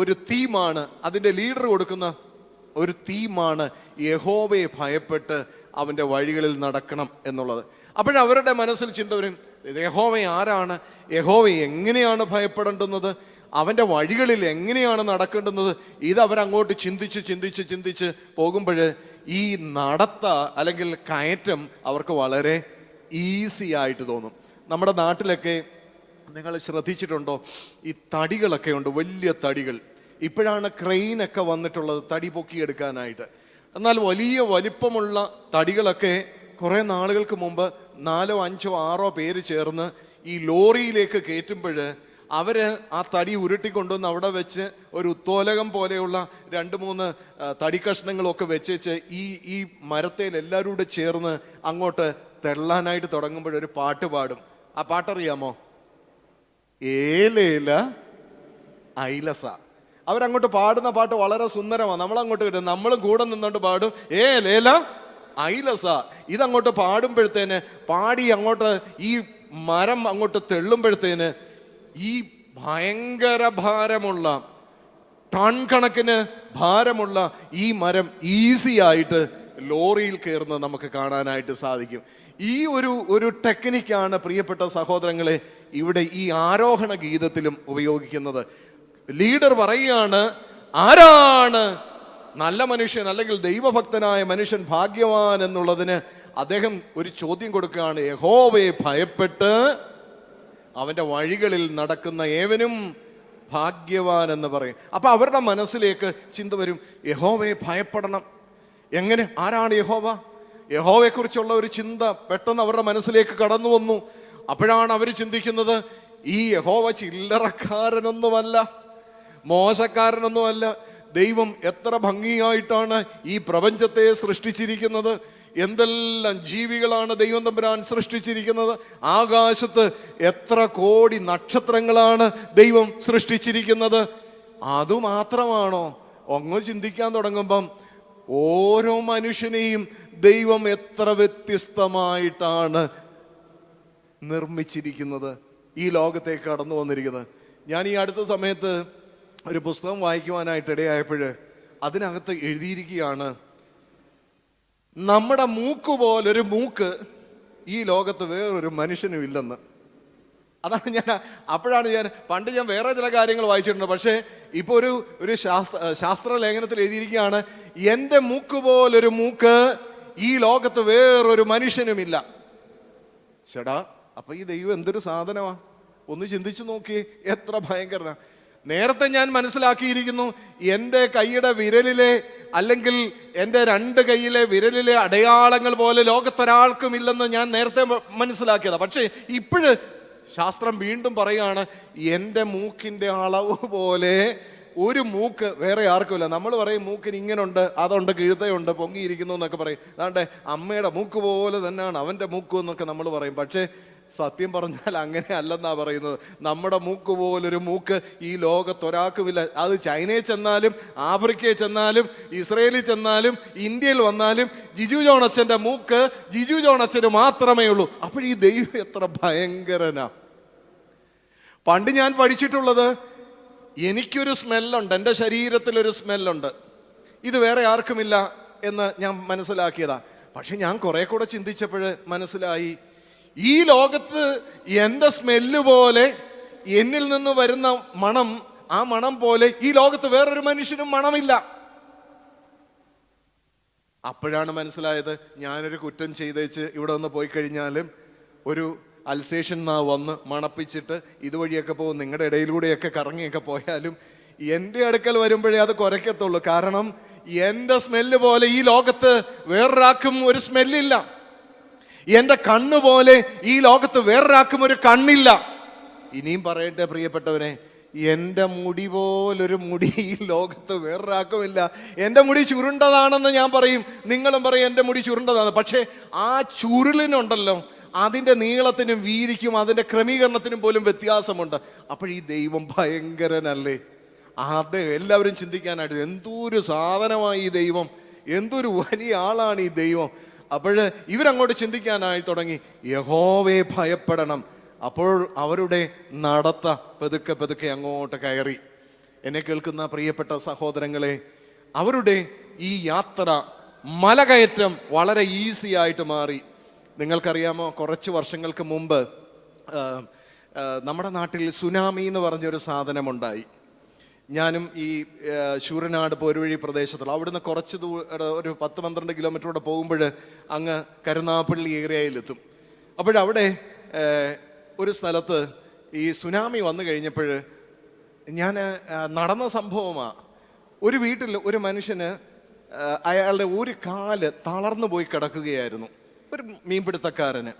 ഒരു തീമാണ്, അതിൻ്റെ ലീഡർ കൊടുക്കുന്ന ഒരു തീമാണ് യഹോവയെ ഭയപ്പെട്ട് അവൻ്റെ വഴികളിൽ നടക്കണം എന്നുള്ളത്. അപ്പോഴവരുടെ മനസ്സിൽ ചിന്ത വരും, യഹോവ ആരാണ്, യഹോവ എങ്ങനെയാണ് ഭയപ്പെടേണ്ടുന്നത്, അവൻ്റെ വഴികളിൽ എങ്ങനെയാണ് നടക്കേണ്ടുന്നത്. ഇതവരങ്ങോട്ട് ചിന്തിച്ച് പോകുമ്പോൾ ഈ നടത്ത അല്ലെങ്കിൽ കയറ്റം അവർക്ക് വളരെ ഈസി ആയിട്ട് തോന്നും. നമ്മുടെ നാട്ടിലൊക്കെ നിങ്ങൾ ശ്രദ്ധിച്ചിട്ടുണ്ടോ, ഈ തടികളൊക്കെ ഉണ്ട്, വലിയ തടികൾ. ഇപ്പോഴാണ് ക്രെയിനൊക്കെ വന്നിട്ടുള്ളത് തടി പൊക്കിയെടുക്കാനായിട്ട്. എന്നാൽ വലിയ വലിപ്പമുള്ള തടികളൊക്കെ കുറേ നാളുകൾക്ക് മുമ്പ് 4, 5, 6 പേര് ചേർന്ന് ഈ ലോറിയിലേക്ക് കയറ്റുമ്പോൾ അവർ ആ തടി ഉരുട്ടിക്കൊണ്ടുവന്ന് അവിടെ വെച്ച് ഒരു ഉത്തോലകം പോലെയുള്ള 2-3 തടി കഷ്ണങ്ങളൊക്കെ വെച്ചേച്ച് ഈ മരത്തേൽ എല്ലാവരും കൂടെ ചേർന്ന് അങ്ങോട്ട് തെള്ളാനായിട്ട് തുടങ്ങുമ്പോഴൊരു പാട്ട് പാടും. ആ പാട്ടറിയാമോ? ഏലേല ഐലസ. അവരങ്ങോട്ട് പാടുന്ന പാട്ട് വളരെ സുന്ദരമാണ്. നമ്മളങ്ങോട്ട് കിട്ടും, നമ്മളും കൂടെ നിന്നോണ്ട് പാടും ഏലേല ഐലസ. ഇതങ്ങോട്ട് പാടുമ്പോഴത്തേന് പാടി അങ്ങോട്ട് ഈ മരം അങ്ങോട്ട് തെള്ളുമ്പോഴത്തേന് ഈ ഭയങ്കര ഭാരമുള്ള ടൺ കണക്കിന് ഭാരമുള്ള ഈ മരം ഈസി ആയിട്ട് ലോറിയിൽ കയറുന്നത് നമുക്ക് കാണാനായിട്ട് സാധിക്കും. ഈ ഒരു ടെക്നിക്കാണ് പ്രിയപ്പെട്ട സഹോദരങ്ങളെ ഇവിടെ ഈ ആരോഹണ ഗീതത്തിലും ഉപയോഗിക്കുന്നത്. ലീഡർ പറയുകയാണ്, ആരാണ് നല്ല മനുഷ്യൻ അല്ലെങ്കിൽ ദൈവഭക്തനായ മനുഷ്യൻ ഭാഗ്യവാൻ എന്നുള്ളതിന് അദ്ദേഹം ഒരു ചോദ്യം കൊടുക്കുകയാണ്. യഹോവയെ ഭയപ്പെട്ട് അവൻ്റെ വഴികളിൽ നടക്കുന്ന ഏവനും ഭാഗ്യവാൻ എന്ന് പറയും. അപ്പൊ അവരുടെ മനസ്സിലേക്ക് ചിന്ത വരും, യഹോവയെ ഭയപ്പെടണം. എങ്ങനെ? ആരാണ് യഹോവ? യഹോവയെക്കുറിച്ചുള്ള ഒരു ചിന്ത പെട്ടെന്ന് അവരുടെ മനസ്സിലേക്ക് കടന്നു വന്നു. അപ്പോഴാണ് അവർ ചിന്തിക്കുന്നത്, ഈ യഹോവ ചില്ലറക്കാരനൊന്നുമല്ല, മോശക്കാരനൊന്നുമല്ല. ദൈവം എത്ര ഭംഗിയായിട്ടാണ് ഈ പ്രപഞ്ചത്തെ സൃഷ്ടിച്ചിരിക്കുന്നത്. എന്തെല്ലാം ജീവികളാണ് ദൈവം തമ്പുരാൻ സൃഷ്ടിച്ചിരിക്കുന്നത്. ആകാശത്ത് എത്ര കോടി നക്ഷത്രങ്ങളാണ് ദൈവം സൃഷ്ടിച്ചിരിക്കുന്നത്. അതുമാത്രമാണോ? ഒന്ന് ചിന്തിക്കാൻ തുടങ്ങുമ്പം ഓരോ മനുഷ്യനെയും ദൈവം എത്ര വ്യത്യസ്തമായിട്ടാണ് നിർമ്മിച്ചിരിക്കുന്നത്, ഈ ലോകത്തേക്ക് കടന്നു വന്നിരിക്കുന്നത്. ഞാൻ ഈ അടുത്ത സമയത്ത് ഒരു പുസ്തകം വായിക്കുവാനായിട്ട് ഇടയായപ്പോൾ അതിനകത്ത് എഴുതിയിരിക്കുകയാണ്, നമ്മുടെ മൂക്ക് പോലൊരു മൂക്ക് ഈ ലോകത്ത് വേറൊരു മനുഷ്യനും ഇല്ലെന്ന്. അതാണ് അപ്പോഴാണ് പണ്ട് ഞാൻ വേറെ ചില കാര്യങ്ങൾ വായിച്ചിട്ടുണ്ട്, പക്ഷേ ഇപ്പോൾ ഒരു ശാസ്ത്ര ലേഖനത്തിൽ എഴുതിയിരിക്കുകയാണ്, എൻ്റെ മൂക്ക് പോലൊരു മൂക്ക് ഈ ലോകത്ത് വേറൊരു മനുഷ്യനുമില്ല. ചേടാ, അപ്പൊ ഈ ദൈവം എന്തൊരു സാധനമാ! ഒന്ന് ചിന്തിച്ചു നോക്കി, എത്ര ഭയങ്കര. നേരത്തെ ഞാൻ മനസ്സിലാക്കിയിരിക്കുന്നു, എൻ്റെ കൈയുടെ വിരലിലെ അല്ലെങ്കിൽ എൻ്റെ 2 കൈയിലെ വിരലിലെ അടയാളങ്ങൾ പോലെ ലോകത്തൊരാൾക്കും ഇല്ലെന്ന് ഞാൻ നേരത്തെ മനസ്സിലാക്കിയതാ. പക്ഷേ ഇപ്പോഴ് ശാസ്ത്രം വീണ്ടും പറയുകയാണ്, എൻ്റെ മൂക്കിൻ്റെ അളവ് പോലെ ഒരു മൂക്ക് വേറെ ആർക്കുമില്ല. നമ്മൾ പറയും മൂക്കിന് ഇങ്ങനുണ്ട്, അതുണ്ട്, കിഴുത്തയുണ്ട്, പൊങ്ങിയിരിക്കുന്നു എന്നൊക്കെ പറയും. അതാണ്ട് അമ്മയുടെ മൂക്ക് പോലെ തന്നെയാണ് അവൻ്റെ മൂക്ക് എന്നൊക്കെ നമ്മൾ പറയും. പക്ഷേ സത്യം പറഞ്ഞാൽ അങ്ങനെ അല്ലെന്നാ പറയുന്നത്. നമ്മുടെ മൂക്ക് പോലൊരു മൂക്ക് ഈ ലോകത്തൊരാൾക്കുമില്ല. അത് ചൈനയിൽ ചെന്നാലും ആഫ്രിക്കയിൽ ചെന്നാലും ഇസ്രയേലിൽ ചെന്നാലും ഇന്ത്യയിൽ വന്നാലും ജിജു ജോണച്ചൻ്റെ മൂക്ക് ജിജു ജോണച്ചന് മാത്രമേ ഉള്ളൂ. അപ്പോൾ ഈ ദൈവം എത്ര ഭയങ്കരനാ! പണ്ട് ഞാൻ പഠിച്ചിട്ടുള്ളത്, എനിക്കൊരു സ്മെല്ലുണ്ട്, എൻ്റെ ശരീരത്തിലൊരു സ്മെല്ലുണ്ട്, ഇത് വേറെ ആർക്കുമില്ല എന്ന് ഞാൻ മനസ്സിലാക്കിയതാ. പക്ഷെ ഞാൻ കുറെ കൂടെ ചിന്തിച്ചപ്പോൾ മനസ്സിലായി, ഈ ലോകത്ത് എൻ്റെ സ്മെല്ല് പോലെ എന്നിൽ നിന്ന് വരുന്ന മണം, ആ മണം പോലെ ഈ ലോകത്ത് വേറൊരു മനുഷ്യനും മണമില്ല. അപ്പോഴാണ് മനസ്സിലായത്, ഞാനൊരു കുറ്റം ചെയ്തേച്ച് ഇവിടെ ഒന്ന് പോയി കഴിഞ്ഞാലും ഒരു അൽസേഷൻ വന്ന് മണപ്പിച്ചിട്ട് ഇതുവഴിയൊക്കെ പോകും, നിങ്ങളുടെ ഇടയിലൂടെയൊക്കെ കറങ്ങിയൊക്കെ പോയാലും എൻ്റെ അടുക്കൽ വരുമ്പോഴേ അത് കുരയ്ക്കത്തുള്ളൂ. കാരണം എൻ്റെ സ്മെല്ല് പോലെ ഈ ലോകത്ത് വേറൊരാൾക്കും ഒരു സ്മെല്ലില്ല. എൻ്റെ കണ്ണ് പോലെ ഈ ലോകത്ത് വേറൊരാൾക്കും ഒരു കണ്ണില്ല. ഇനിയും പറയട്ടെ പ്രിയപ്പെട്ടവരെ, എൻ്റെ മുടി പോലൊരു മുടി ഈ ലോകത്ത് വേറൊരാൾക്കുമില്ല. എൻ്റെ മുടി ചുരുണ്ടതാണെന്ന് ഞാൻ പറയും, നിങ്ങളും പറയും എൻ്റെ മുടി ചുരുണ്ടതാണ്. പക്ഷേ ആ ചുരുളിനുണ്ടല്ലോ, അതിൻ്റെ നീളത്തിനും വീതിക്കും അതിൻ്റെ ക്രമീകരണത്തിനും പോലും വ്യത്യാസമുണ്ട്. അപ്പോൾ ഈ ദൈവം ഭയങ്കരനല്ലേ? അത് എല്ലാവരും ചിന്തിക്കാനായിട്ട്, എന്തൊരു സാധനമായി ഈ ദൈവം, എന്തൊരു വലിയ ആളാണ് ഈ ദൈവം. അപ്പോൾ ഇവരങ്ങോട്ട് ചിന്തിക്കാനായി തുടങ്ങി, യഹോവയെ ഭയപ്പെടണം. അപ്പോൾ അവരുടെ നടത്ത പതുക്കെ പതുക്കെ അങ്ങോട്ട് കയറി. എന്നെ കേൾക്കുന്ന പ്രിയപ്പെട്ട സഹോദരങ്ങളെ, അവരുടെ ഈ യാത്ര മലകയറ്റം വളരെ ഈസി ആയിട്ട് മാറി. നിങ്ങൾക്കറിയാമോ, കുറച്ച് വർഷങ്ങൾക്ക് മുമ്പ് നമ്മുടെ നാട്ടിൽ സുനാമി എന്ന് പറഞ്ഞൊരു സാധനമുണ്ടായി. ഞാനും ഈ ശൂരനാട് പോരുവഴി പ്രദേശത്തുള്ള അവിടുന്ന് കുറച്ച് ഒരു 10-12 കിലോമീറ്ററോടെ പോകുമ്പോൾ അങ്ങ് കരുനാഗപ്പള്ളി ഏരിയയിലെത്തും. അപ്പോഴവിടെ ഒരു സ്ഥലത്ത് ഈ സുനാമി വന്നു കഴിഞ്ഞപ്പോൾ ഞാൻ നടന്ന സംഭവമാണ്. ഒരു വീട്ടിൽ ഒരു മനുഷ്യന് അയാളുടെ ഒരു കാല് തളർന്നു പോയി കിടക്കുകയായിരുന്നു. ഒരു മീൻപിടുത്തക്കാരന്.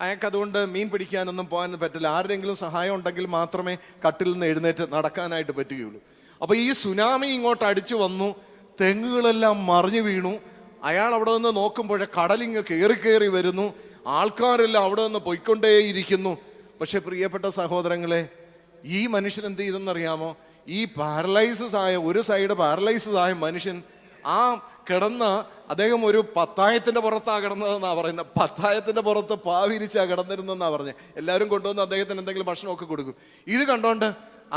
അയാൾക്ക് അതുകൊണ്ട് മീൻ പിടിക്കാനൊന്നും പോകാനൊന്നും പറ്റില്ല. ആരുടെയെങ്കിലും സഹായം ഉണ്ടെങ്കിൽ മാത്രമേ കട്ടിൽ നിന്ന് എഴുന്നേറ്റ് നടക്കാനായിട്ട് പറ്റുകയുള്ളൂ. അപ്പോൾ ഈ സുനാമി ഇങ്ങോട്ട് അടിച്ചു വന്നു, തെങ്ങുകളെല്ലാം മറിഞ്ഞു വീണു. അയാൾ അവിടെ നിന്ന് നോക്കുമ്പോൾ കടലിങ്ങ് കയറി വരുന്നു, ആൾക്കാരെല്ലാം അവിടെ നിന്ന് പൊയ്ക്കൊണ്ടേയിരിക്കുന്നു. പക്ഷെ പ്രിയപ്പെട്ട സഹോദരങ്ങളെ, ഈ മനുഷ്യൻ എന്ത് ചെയ്തെന്നറിയാമോ? ഈ പാരലൈസിസ് ആയ, ഒരു സൈഡ് പാരലൈസിസ് ആയ മനുഷ്യൻ ആ കിടന്ന, അദ്ദേഹം ഒരു പത്തായത്തിന്റെ പുറത്താണ് കിടന്നതെന്നാ പറയുന്നത്. പത്തായത്തിന്റെ പുറത്ത് പാവിരിച്ചാ കിടന്നിരുന്നെന്നാ പറഞ്ഞത്. എല്ലാവരും കൊണ്ടുവന്ന് അദ്ദേഹത്തിന് എന്തെങ്കിലും ഭക്ഷണമൊക്കെ കൊടുക്കും. ഇത് കണ്ടോണ്ട്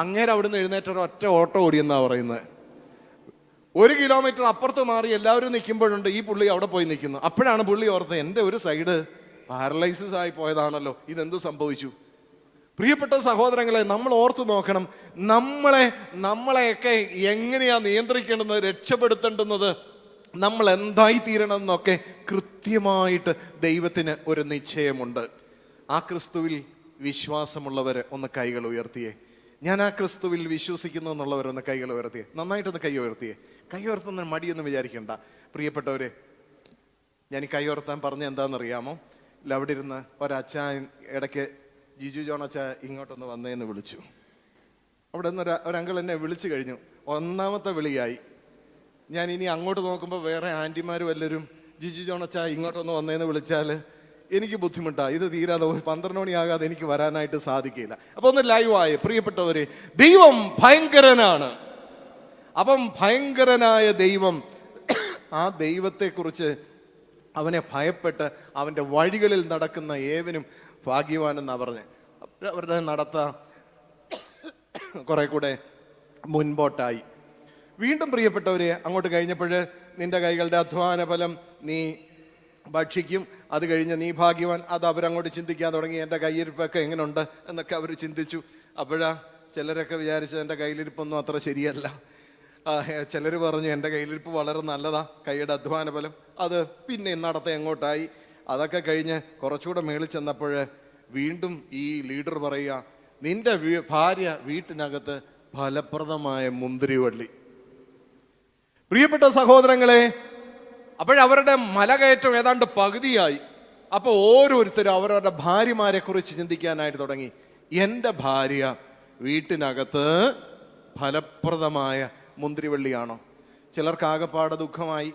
അങ്ങേരെ അവിടുന്ന് എഴുന്നേറ്റ ഒറ്റ ഓട്ടം ഓടിയെന്നാ പറയുന്നത്. 1 കിലോമീറ്റർ അപ്പുറത്ത് മാറി എല്ലാവരും നിൽക്കുമ്പോഴുണ്ട് ഈ പുള്ളി അവിടെ പോയി നിൽക്കുന്നു. അപ്പോഴാണ് പുള്ളി ഓർത്തത്, എൻ്റെ ഒരു സൈഡ് പാരലൈസിസ് ആയി പോയതാണല്ലോ, ഇതെന്ത് സംഭവിച്ചു? പ്രിയപ്പെട്ട സഹോദരങ്ങളെ, നമ്മൾ ഓർത്തു നോക്കണം, നമ്മളെയൊക്കെ എങ്ങനെയാ നിയന്ത്രിക്കേണ്ടത്, രക്ഷപ്പെടുത്തേണ്ടുന്നത്, നമ്മൾ എന്തായി തീരണം എന്നൊക്കെ കൃത്യമായിട്ട് ദൈവത്തിന് ഒരു നിശ്ചയമുണ്ട്. ആ ക്രിസ്തുവിൽ വിശ്വാസമുള്ളവർ ഒന്ന് കൈകൾ ഉയർത്തിയേ. ഞാൻ ആ ക്രിസ്തുവിൽ വിശ്വസിക്കുന്നു എന്നുള്ളവരൊന്ന് കൈകൾ ഉയർത്തിയേ. നന്നായിട്ടൊന്ന് കൈ ഉയർത്തിയേ. കൈ ഉയർത്തുന്ന മടിയൊന്നും വിചാരിക്കണ്ട പ്രിയപ്പെട്ടവരെ. ഞാൻ ഈ കൈ ഉയർത്താൻ പറഞ്ഞ എന്താണെന്നറിയാമോ? അവിടെ ഇരുന്ന് ഒരച്ചാൻ ഇടയ്ക്ക് ജിജു ജോണച്ച ഇങ്ങോട്ടൊന്ന് വന്നേന്ന് വിളിച്ചു. അവിടെ നിന്ന് ഒരങ്കിൾ എന്നെ വിളിച്ചു കഴിഞ്ഞു. 1ാമത്തെ വിളിയായി. ഞാൻ ഇനി അങ്ങോട്ട് നോക്കുമ്പോൾ വേറെ ആൻറ്റിമാരും എല്ലാവരും ജിജു ജോണച്ച ഇങ്ങോട്ടൊന്ന് വന്നേന്ന് വിളിച്ചാൽ എനിക്ക് ബുദ്ധിമുട്ടാണ്. ഇത് തീരാതെ 12 മണിയാകാതെ എനിക്ക് വരാനായിട്ട് സാധിക്കില്ല. അപ്പോൾ ഒന്ന് ലൈവായി പ്രിയപ്പെട്ടവരെ, ദൈവം ഭയങ്കരനാണ്. അപ്പം ഭയങ്കരനായ ദൈവം, ആ ദൈവത്തെക്കുറിച്ച്, അവനെ ഭയപ്പെട്ട് അവൻ്റെ വഴികളിൽ നടക്കുന്ന ഏവനും ഭാഗ്യവാനെന്നാണ് പറഞ്ഞത്. അവരുടെ നടത്താൻ കുറെ കൂടെ മുൻപോട്ടായി. വീണ്ടും പ്രിയപ്പെട്ടവരെ, അങ്ങോട്ട് കഴിഞ്ഞപ്പോൾ നിന്റെ കൈകളുടെ അധ്വാന ഫലം നീ ഭക്ഷിക്കും, അത് കഴിഞ്ഞ് നീ ഭാഗ്യവാൻ. അത് അവരങ്ങോട്ട് ചിന്തിക്കാൻ തുടങ്ങി. എൻ്റെ കയ്യിരിപ്പൊക്കെ എങ്ങനെയുണ്ട് എന്നൊക്കെ അവർ ചിന്തിച്ചു. അപ്പോഴാ ചിലരൊക്കെ വിചാരിച്ചത് എൻ്റെ കയ്യിലിരിപ്പൊന്നും അത്ര ശരിയല്ല. ചിലർ പറഞ്ഞു എൻ്റെ കയ്യിലിരിപ്പ് വളരെ നല്ലതാ, കൈയുടെ അധ്വാന ഫലം. അത് പിന്നെ നടത്ത എങ്ങോട്ടായി. അതൊക്കെ കഴിഞ്ഞ് കുറച്ചുകൂടെ മേളിൽ ചെന്നപ്പോൾ വീണ്ടും ഈ ലീഡർ പറയുക, നിന്റെ ഭാര്യ വീട്ടിനകത്ത് ഫലപ്രദമായ മുന്തിരിവള്ളി. പ്രിയപ്പെട്ട സഹോദരങ്ങളെ, അപ്പോഴവരുടെ മലകയറ്റം ഏതാണ്ട് പകുതിയായി. അപ്പോൾ ഓരോരുത്തരും അവരവരുടെ ഭാര്യമാരെ കുറിച്ച് ചിന്തിക്കാനായിട്ട് തുടങ്ങി. എൻ്റെ ഭാര്യ വീട്ടിനകത്ത് ഫലപ്രദമായ മുന്തിരിവള്ളിയാണോ? ചിലർക്ക് ആകെപ്പാടെ ദുഃഖമായി.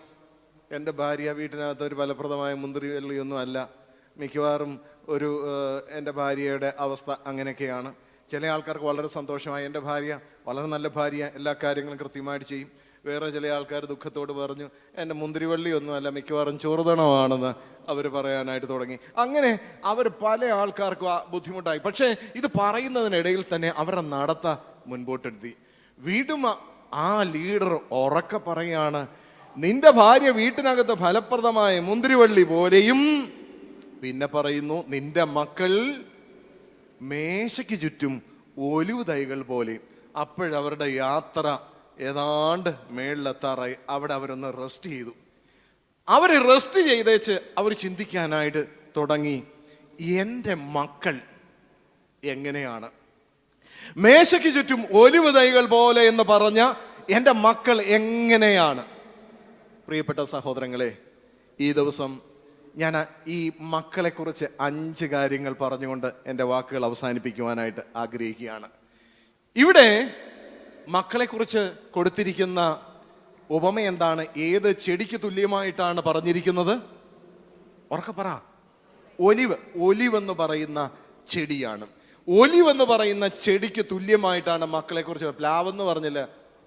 എൻ്റെ ഭാര്യ വീട്ടിനകത്ത് ഒരു ഫലപ്രദമായ മുന്തിരിവള്ളിയൊന്നും അല്ല. മിക്കവാറും എൻ്റെ ഭാര്യയുടെ അവസ്ഥ അങ്ങനെയൊക്കെയാണ്. ചില ആൾക്കാർക്ക് വളരെ സന്തോഷമായി, എൻ്റെ ഭാര്യ വളരെ നല്ല ഭാര്യ, എല്ലാ കാര്യങ്ങളും കൃത്യമായിട്ട് ചെയ്യും. വേറെ ചില ആൾക്കാർ ദുഃഖത്തോട് പറഞ്ഞു, എൻ്റെ മുന്തിരിവള്ളിയൊന്നും അല്ല, മിക്കവാറും ചോറുതണമാണെന്ന് അവർ പറയാനായിട്ട് തുടങ്ങി. അങ്ങനെ അവർ പല ആൾക്കാർക്കും ബുദ്ധിമുട്ടായി. പക്ഷേ ഇത് പറയുന്നതിനിടയിൽ തന്നെ അവരുടെ നടത്ത മുൻപോട്ടെടുത്തി. വീണ്ടും ആ ലീഡർ ഉറക്കെ പറയാണ്, നിന്റെ ഭാര്യ വീട്ടിനകത്ത് ഫലപ്രദമായ മുന്തിരിവള്ളി പോലെയും, പിന്നെ പറയുന്നു, നിന്റെ മക്കൾ മേശയ്ക്ക് ചുറ്റും ഒലിവ് തൈകൾ പോലെയും. അപ്പോഴവരുടെ യാത്ര ഏതാണ്ട് മേളിലെത്താറായി. അവിടെ അവരൊന്ന് റെസ്റ്റ് ചെയ്തു. അവർ റെസ്റ്റ് ചെയ്തേച്ച് അവർ ചിന്തിക്കാനായിട്ട് തുടങ്ങി, എൻ്റെ മക്കൾ എങ്ങനെയാണ്? മേശയ്ക്ക് ചുറ്റും ഒലിവ് തൈകൾ പോലെ എന്ന് പറഞ്ഞ എൻ്റെ മക്കൾ എങ്ങനെയാണ്? പ്രിയപ്പെട്ട സഹോദരങ്ങളെ, ഈ ദിവസം ഞാൻ ഈ മക്കളെക്കുറിച്ച് 5 കാര്യങ്ങൾ പറഞ്ഞുകൊണ്ട് എൻ്റെ വാക്കുകൾ അവസാനിപ്പിക്കുവാനായിട്ട് ആഗ്രഹിക്കുകയാണ്. ഇവിടെ മക്കളെക്കുറിച്ച് കൊടുത്തിരിക്കുന്ന ഉപമ എന്താണ്? ഏത് ചെടിക്ക് തുല്യമായിട്ടാണ് പറഞ്ഞിരിക്കുന്നത്? ഉറക്കെ പറ. ഒലിവ് എന്ന് പറയുന്ന ചെടിയാണ്. ഒലിവ് എന്ന് പറയുന്ന ചെടിക്ക് തുല്യമായിട്ടാണ് മക്കളെക്കുറിച്ച്. പ്ലാവെന്ന് പറഞ്ഞില്ല,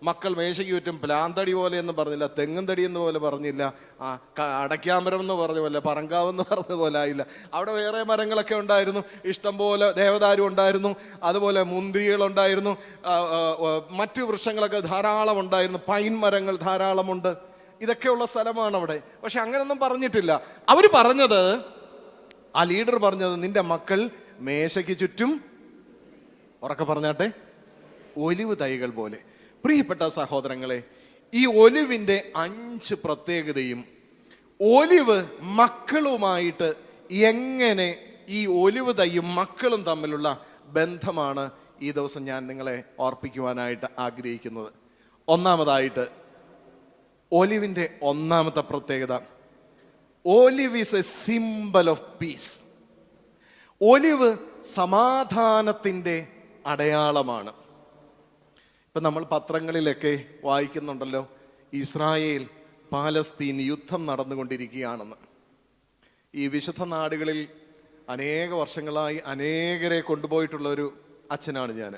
മക്കൾ മേശയ്ക്ക് ചുറ്റും പ്ലാന്തടി പോലെ എന്ന് പറഞ്ഞില്ല, തെങ്ങും തടി എന്ന് പോലെ പറഞ്ഞില്ല, അടയ്ക്കാമരം എന്ന് പറഞ്ഞ പോലെ, പറങ്കാവെന്ന് പറഞ്ഞ പോലെ ആയില്ല. അവിടെ വേറെ മരങ്ങളൊക്കെ ഉണ്ടായിരുന്നു, ഇഷ്ടംപോലെ ദേവദാരു ഉണ്ടായിരുന്നു, അതുപോലെ മുന്തിരികളുണ്ടായിരുന്നു, മറ്റു വൃക്ഷങ്ങളൊക്കെ ധാരാളം ഉണ്ടായിരുന്നു, പൈൻ മരങ്ങൾ ധാരാളമുണ്ട്. ഇതൊക്കെയുള്ള സ്ഥലമാണ് അവിടെ. പക്ഷെ അങ്ങനൊന്നും പറഞ്ഞിട്ടില്ല. അവർ പറഞ്ഞത്, ആ ലീഡർ പറഞ്ഞത്, നിന്റെ മക്കൾ മേശയ്ക്ക് ചുറ്റും, ഉറക്കെ പറഞ്ഞാട്ടെ, ഒലിവ് തൈകൾ പോലെ. പ്രിയപ്പെട്ട സഹോദരങ്ങളെ, ഈ ഒലിവിൻ്റെ 5 പ്രത്യേകതയും ഒലിവ് മക്കളുമായിട്ട് എങ്ങനെ ഈ ഒലിവ് തൈയും മക്കളും തമ്മിലുള്ള ബന്ധമാണ് ഈ ദിവസം ഞാൻ നിങ്ങളെ ഓർപ്പിക്കുവാനായിട്ട് ആഗ്രഹിക്കുന്നത്. ഒന്നാമതായിട്ട് ഒലിവിൻ്റെ ഒന്നാമത്തെ പ്രത്യേകത, olive is a symbol of peace. Olive സമാധാനത്തിൻ്റെ അടയാളമാണ്. ഇപ്പം നമ്മൾ പത്രങ്ങളിലൊക്കെ വായിക്കുന്നുണ്ടല്ലോ, ഇസ്രായേൽ പാലസ്തീൻ യുദ്ധം നടന്നുകൊണ്ടിരിക്കുകയാണെന്ന്. ഈ വിശുദ്ധ നാടുകളിൽ അനേക വർഷങ്ങളായി അനേകരെ കൊണ്ടുപോയിട്ടുള്ള ഒരു അച്ഛനാണ് ഞാൻ.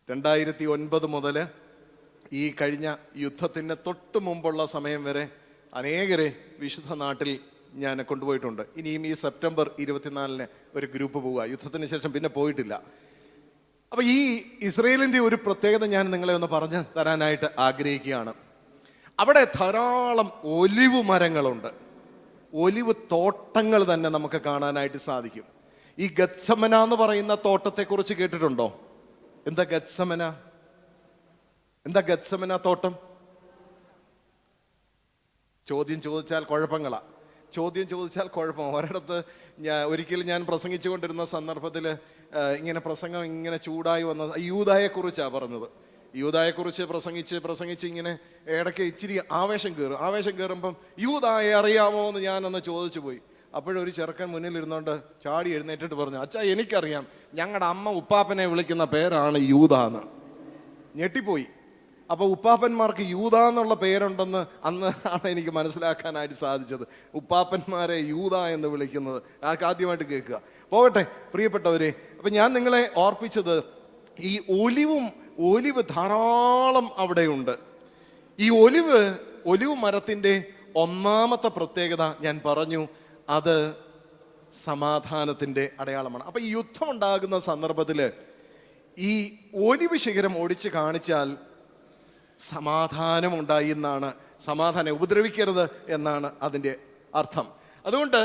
2009 മുതൽ ഈ കഴിഞ്ഞ യുദ്ധത്തിന് തൊട്ട് മുമ്പുള്ള സമയം വരെ അനേകരെ വിശുദ്ധ നാട്ടിൽ ഞാൻ കൊണ്ടുപോയിട്ടുണ്ട്. ഇനിയും ഈ സെപ്റ്റംബർ 24 ഒരു ഗ്രൂപ്പ് പോവുക. യുദ്ധത്തിന് ശേഷം പിന്നെ പോയിട്ടില്ല. അപ്പോൾ ഈ ഇസ്രയേലിൻ്റെ ഒരു പ്രത്യേകത ഞാൻ നിങ്ങളെ ഒന്ന് പറഞ്ഞു തരാനായിട്ട് ആഗ്രഹിക്കുകയാണ്. അവിടെ ധാരാളം ഒലിവ് മരങ്ങളുണ്ട്. ഒലിവ് തോട്ടങ്ങൾ തന്നെ നമുക്ക് കാണാനായിട്ട് സാധിക്കും. ഈ ഗത്സമന എന്ന് പറയുന്ന തോട്ടത്തെക്കുറിച്ച് കേട്ടിട്ടുണ്ടോ? എന്താ ഗത്സമന? എന്താ ഗത്സമന തോട്ടം? ചോദ്യം ചോദിച്ചാൽ കുഴപ്പങ്ങളാ. ഒരിടത്ത് ഒരിക്കലും ഞാൻ പ്രസംഗിച്ചു കൊണ്ടിരുന്ന സന്ദർഭത്തിൽ ഇങ്ങനെ പ്രസംഗം ഇങ്ങനെ ചൂടായി വന്നത് യൂദായെക്കുറിച്ചാണ് പറഞ്ഞത്. യൂദായെക്കുറിച്ച് പ്രസംഗിച്ച് ഇങ്ങനെ ഇടയ്ക്ക് ഇച്ചിരി ആവേശം കയറുമ്പം യൂദായെ അറിയാമോ എന്ന് ഞാനൊന്ന് ചോദിച്ചു പോയി. അപ്പോഴൊരു ചെറുക്കൻ മുന്നിലിരുന്നോണ്ട് ചാടി എഴുന്നേറ്റിട്ട് പറഞ്ഞു, അച്ഛാ എനിക്കറിയാം, ഞങ്ങളുടെ അമ്മ ഉപ്പാപ്പനെ വിളിക്കുന്ന പേരാണ് യൂദ എന്ന്. ഞെട്ടിപ്പോയി. അപ്പോൾ ഉപ്പാപ്പന്മാർക്ക് യൂദ എന്നുള്ള പേരുണ്ടെന്ന് അന്ന് ആണ് എനിക്ക് മനസ്സിലാക്കാനായിട്ട് സാധിച്ചത്. ഉപ്പാപ്പന്മാരെ യൂദ എന്ന് വിളിക്കുന്നത് ആദ്യമായിട്ട് കേൾക്കുക. പോകട്ടെ പ്രിയപ്പെട്ടവരെ, അപ്പം ഞാൻ നിങ്ങളെ ഓർപ്പിച്ചത് ഈ ഒലിവ് ധാരാളം അവിടെയുണ്ട്. ഈ ഒലിവ് മരത്തിൻ്റെ ഒന്നാമത്തെ പ്രത്യേകത ഞാൻ പറഞ്ഞു, അത് സമാധാനത്തിൻ്റെ അടയാളമാണ്. അപ്പം ഈ യുദ്ധം ഉണ്ടാകുന്ന സന്ദർഭത്തിൽ ഈ ഒലിവ് ശിഖരം ഒടിച്ച് കാണിച്ചാൽ സമാധാനം ഉണ്ടായി എന്നാണ്, സമാധാനം ഉപദ്രവിക്കരുത് എന്നാണ് അതിൻ്റെ അർത്ഥം. അതുകൊണ്ട്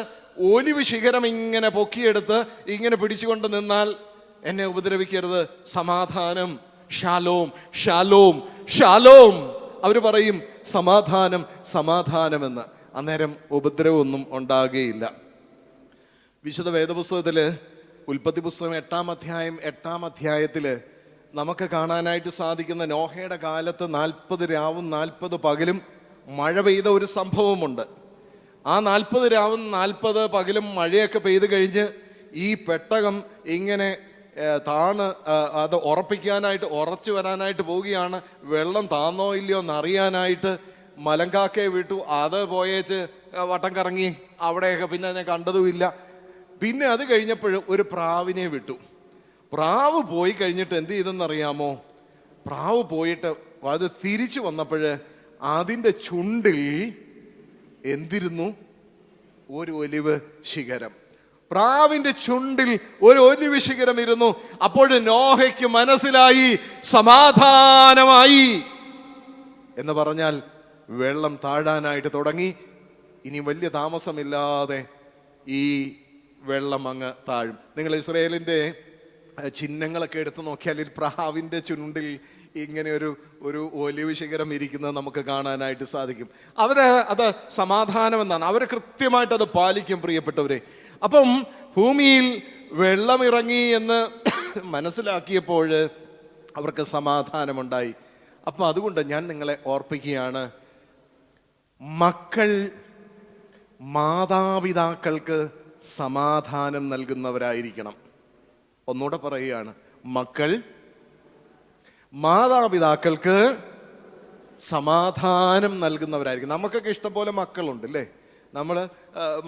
ഒലിവ് ശിഖരം ഇങ്ങനെ പൊക്കിയെടുത്ത് ഇങ്ങനെ പിടിച്ചുകൊണ്ട് നിന്നാൽ എന്നെ ഉപദ്രവിക്കരുത്, സമാധാനം, ഷാലോം ഷാലോം ഷാലോം, അവർ പറയും സമാധാനം എന്ന്. അന്നേരം ഉപദ്രവമൊന്നും ഉണ്ടാകുകയില്ല. വിശുദ്ധ വേദപുസ്തകത്തിൽ ഉൽപ്പത്തി പുസ്തകം 8-ാം അധ്യായത്തിൽ നമുക്ക് കാണാനായിട്ട് സാധിക്കുന്ന നോഹയുടെ കാലത്ത് 40 രാവും 40 പകലും മഴ പെയ്ത ഒരു സംഭവമുണ്ട്. ആ 40 രാവും 40 പകലും മഴയൊക്കെ പെയ്ത് കഴിഞ്ഞ് ഈ പെട്ടകം ഇങ്ങനെ അത് ഉറച്ചു വരാനായിട്ട് പോവുകയാണ്. വെള്ളം താന്നോ ഇല്ലയോ എന്നറിയാനായിട്ട് മലങ്കാക്കയെ വിട്ടു. അത് പോയേച്ച് വട്ടം കറങ്ങി അവിടെയൊക്കെ പിന്നെ ഞാൻ കണ്ടതുമില്ല. പിന്നെ അത് കഴിഞ്ഞപ്പോൾ ഒരു പ്രാവിനെ വിട്ടു. പ്രാവ് പോയി കഴിഞ്ഞിട്ട് എന്ത് ചെയ്തെന്നറിയാമോ? പ്രാവ് പോയിട്ട് അത് തിരിച്ചു വന്നപ്പോൾ അതിൻ്റെ ചുണ്ടിൽ എന്തിരുന്നു? ഒരു ഒലിവ് ശിഖരം. പ്രാവിന്റെ ചുണ്ടിൽ ഒരു ഒലിവ് ശിഖരം ഇരുന്നു. അപ്പോൾ നോഹയ്ക്ക് മനസ്സിലായി സമാധാനമായി എന്ന് പറഞ്ഞാൽ വെള്ളം താഴാനായിട്ട് തുടങ്ങി. ഇനി വലിയ താമസമില്ലാതെ ഈ വെള്ളം അങ്ങ് താഴും. നിങ്ങൾ ഇസ്രായേലിൻ്റെ ചിഹ്നങ്ങളൊക്കെ എടുത്ത് നോക്കിയാൽ ഈ പ്രാവിൻ്റെ ചുണ്ടിൽ ഇങ്ങനെ ഒരു ഒലിവ് ശിഖരം ഇരിക്കുന്നത് നമുക്ക് കാണാനായിട്ട് സാധിക്കും. അത് സമാധാനമെന്നാണ്. അവർ കൃത്യമായിട്ട് അത് പാലിക്കും പ്രിയപ്പെട്ടവരെ. അപ്പം ഭൂമിയിൽ വെള്ളമിറങ്ങി എന്ന് മനസ്സിലാക്കിയപ്പോൾ അവർക്ക് സമാധാനമുണ്ടായി. അപ്പം അതുകൊണ്ട് ഞാൻ നിങ്ങളെ ഓർപ്പിക്കുകയാണ്, മക്കൾ മാതാപിതാക്കൾക്ക് സമാധാനം നൽകുന്നവരായിരിക്കണം. ഒന്നുകൂടെ പറയുകയാണ്, മക്കൾ മാതാപിതാക്കൾക്ക് സമാധാനം നൽകുന്നവരായിരിക്കും. നമുക്കൊക്കെ ഇഷ്ടംപോലെ മക്കളുണ്ട് അല്ലേ? നമ്മൾ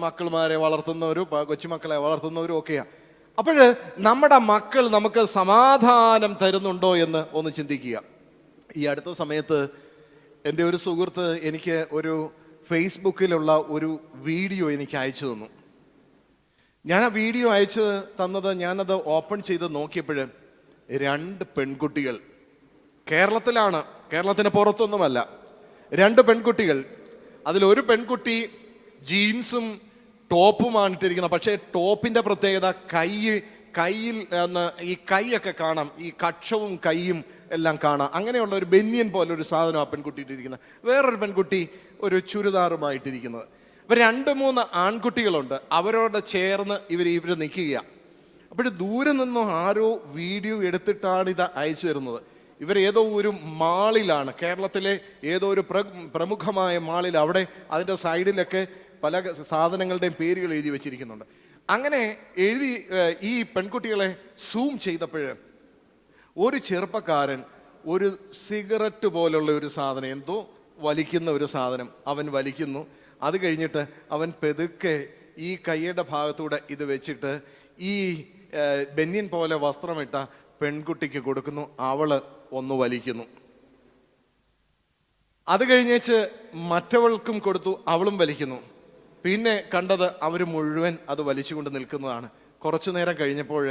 മക്കളുമാരെ വളർത്തുന്നവരും കൊച്ചുമക്കളെ വളർത്തുന്നവരും ഒക്കെയാണ്. അപ്പോൾ നമ്മുടെ മക്കൾ നമുക്ക് സമാധാനം തരുന്നുണ്ടോ എന്ന് ഒന്ന് ചിന്തിക്കുക. ഈ അടുത്ത സമയത്ത് എൻ്റെ ഒരു സുഹൃത്ത് എനിക്ക് ഒരു ഫേസ്ബുക്കിലുള്ള ഒരു വീഡിയോ എനിക്ക് അയച്ചു തന്നു. ഞാൻ ആ വീഡിയോ അയച്ചു തന്നത്, ഞാനത് ഓപ്പൺ ചെയ്ത് നോക്കിയപ്പോൾ 2 പെൺകുട്ടികൾ, കേരളത്തിലാണ്, കേരളത്തിന് പുറത്തൊന്നുമല്ല, 2 പെൺകുട്ടികൾ. അതിലൊരു പെൺകുട്ടി ജീൻസും ടോപ്പുമാണ് ഇട്ടിരിക്കുന്നത്. പക്ഷേ ടോപ്പിന്റെ പ്രത്യേകത കയ്യിൽ ഈ കൈയൊക്കെ കാണാം, ഈ കക്ഷവും കൈയും എല്ലാം കാണാം. അങ്ങനെയുള്ള ഒരു ബനിയൻ പോലെ ഒരു സാധനം ആ പെൺകുട്ടി ഇട്ടിരിക്കുന്നത്. വേറൊരു പെൺകുട്ടി ഒരു ചുരിദാറുമായിട്ടിരിക്കുന്നത്. ഇപ്പം 2-3 ആൺകുട്ടികളുണ്ട്. അവരോട് ചേർന്ന് ഇവർ നിൽക്കുക. അപ്പോൾ ദൂരെ നിന്നും ആരോ വീഡിയോ എടുത്തിട്ടാണ് ഇത് അയച്ചു തരുന്നത്. ഇവർ ഏതോ ഒരു മാളിലാണ്, കേരളത്തിലെ ഏതോ ഒരു പ്രമുഖമായ മാളിൽ. അവിടെ അതിൻ്റെ സൈഡിലൊക്കെ പല സാധനങ്ങളുടെയും പേരുകൾ എഴുതി വെച്ചിരിക്കുന്നുണ്ട്. അങ്ങനെ എഴുതി ഈ പെൺകുട്ടികളെ സൂം ചെയ്തപ്പോൾ ഒരു ചെറുപ്പക്കാരൻ ഒരു സിഗരറ്റ് പോലുള്ള ഒരു സാധനം, എന്തോ വലിക്കുന്ന ഒരു സാധനം അവൻ വലിക്കുന്നു. അത് കഴിഞ്ഞിട്ട് അവൻ പെതുക്കെ ഈ കൈയുടെ ഭാഗത്തൂടെ ഇത് വെച്ചിട്ട് ഈ ബനിയൻ പോലെ വസ്ത്രമിട്ട പെൺകുട്ടിക്ക് കൊടുക്കുന്നു. അവള് ഒന്ന് വലിക്കുന്നു. അത് കഴിഞ്ഞേച്ച് മറ്റവൾക്കും കൊടുത്തു, അവളും വലിക്കുന്നു. പിന്നെ കണ്ടത് അവർ മുഴുവൻ അത് വലിച്ചുകൊണ്ട് നിൽക്കുന്നതാണ്. കുറച്ചു നേരം കഴിഞ്ഞപ്പോൾ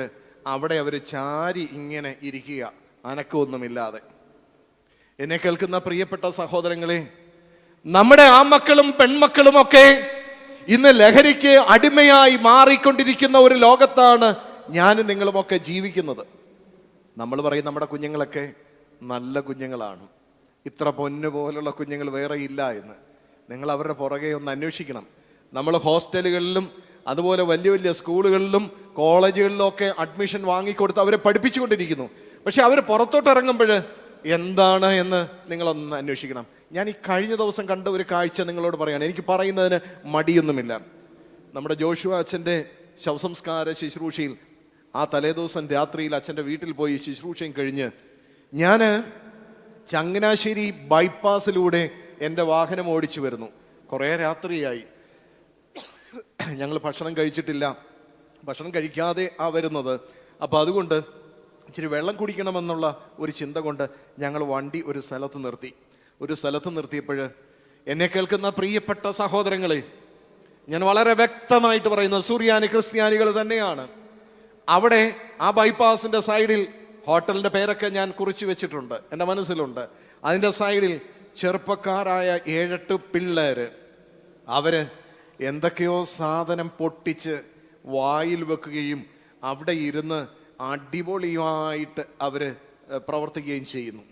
അവിടെ അവർ ചാരി ഇങ്ങനെ ഇരിക്കുക, അനക്കമൊന്നുമില്ലാതെ. എന്നെ കേൾക്കുന്ന പ്രിയപ്പെട്ട സഹോദരങ്ങളെ, നമ്മുടെ ആൺമക്കളും പെൺമക്കളും ഒക്കെ ഇന്ന് ലഹരിക്ക് അടിമയായി മാറിക്കൊണ്ടിരിക്കുന്ന ഒരു ലോകത്താണ് ഞാനും നിങ്ങളുമൊക്കെ ജീവിക്കുന്നത്. നമ്മൾ പറയും നമ്മുടെ കുഞ്ഞുങ്ങളൊക്കെ നല്ല കുഞ്ഞുങ്ങളാണ്, ഇത്ര പൊന്നു പോലുള്ള കുഞ്ഞുങ്ങൾ വേറെ ഇല്ല എന്ന്. നിങ്ങൾ അവരുടെ പുറകെ ഒന്ന് അന്വേഷിക്കണം. നമ്മൾ ഹോസ്റ്റലുകളിലും അതുപോലെ വലിയ വലിയ സ്കൂളുകളിലും കോളേജുകളിലും ഒക്കെ അഡ്മിഷൻ വാങ്ങിക്കൊടുത്ത് അവരെ പഠിപ്പിച്ചുകൊണ്ടിരിക്കുന്നു. പക്ഷെ അവർ പുറത്തോട്ട് ഇറങ്ങുമ്പോൾ എന്താണ് എന്ന് നിങ്ങളൊന്ന് അന്വേഷിക്കണം. ഞാൻ ഈ കഴിഞ്ഞ ദിവസം കണ്ട ഒരു കാഴ്ച നിങ്ങളോട് പറയുകയാണ്. എനിക്ക് പറയുന്നതിന് മടിയൊന്നുമില്ല. നമ്മുടെ ജോഷുവ അച്ഛൻ്റെ ശവസംസ്കാര ശുശ്രൂഷയിൽ ആ തലേദിവസം രാത്രിയിൽ അച്ഛൻ്റെ വീട്ടിൽ പോയി ശുശ്രൂഷയും കഴിഞ്ഞ് ഞാൻ ചങ്ങനാശ്ശേരി ബൈപ്പാസിലൂടെ എൻ്റെ വാഹനം ഓടിച്ചു വരുന്നു. കുറേ രാത്രിയായി, ഞങ്ങൾ ഭക്ഷണം കഴിച്ചിട്ടില്ല, ഭക്ഷണം കഴിക്കാതെ വരുന്നത്. അപ്പോൾ അതുകൊണ്ട് ഇച്ചിരി വെള്ളം കുടിക്കണമെന്നുള്ള ഒരു ചിന്ത കൊണ്ട് ഞങ്ങൾ വണ്ടി ഒരു സ്ഥലത്ത് നിർത്തിയപ്പോൾ എന്നെ കേൾക്കുന്ന പ്രിയപ്പെട്ട സഹോദരങ്ങളെ, ഞാൻ വളരെ വ്യക്തമായിട്ട് പറയുന്നത് സൂര്യാനി ക്രിസ്ത്യാനികൾ തന്നെയാണ്. അവിടെ ആ ബൈപ്പാസിൻ്റെ സൈഡിൽ ഹോട്ടലിൻ്റെ പേരൊക്കെ ഞാൻ കുറിച്ച് വെച്ചിട്ടുണ്ട്, എൻ്റെ മനസ്സിലുണ്ട്. അതിൻ്റെ സൈഡിൽ ചെറുപ്പക്കാരായ 7-8 പിള്ളേര് അവര് എന്തൊക്കെയോ സാധനം പൊട്ടിച്ച് വായിൽ വെക്കുകയും അവിടെ ഇരുന്ന് അടിപൊളിയായിട്ട് അവര് പ്രവർത്തിക്കുകയും ചെയ്യുന്നു.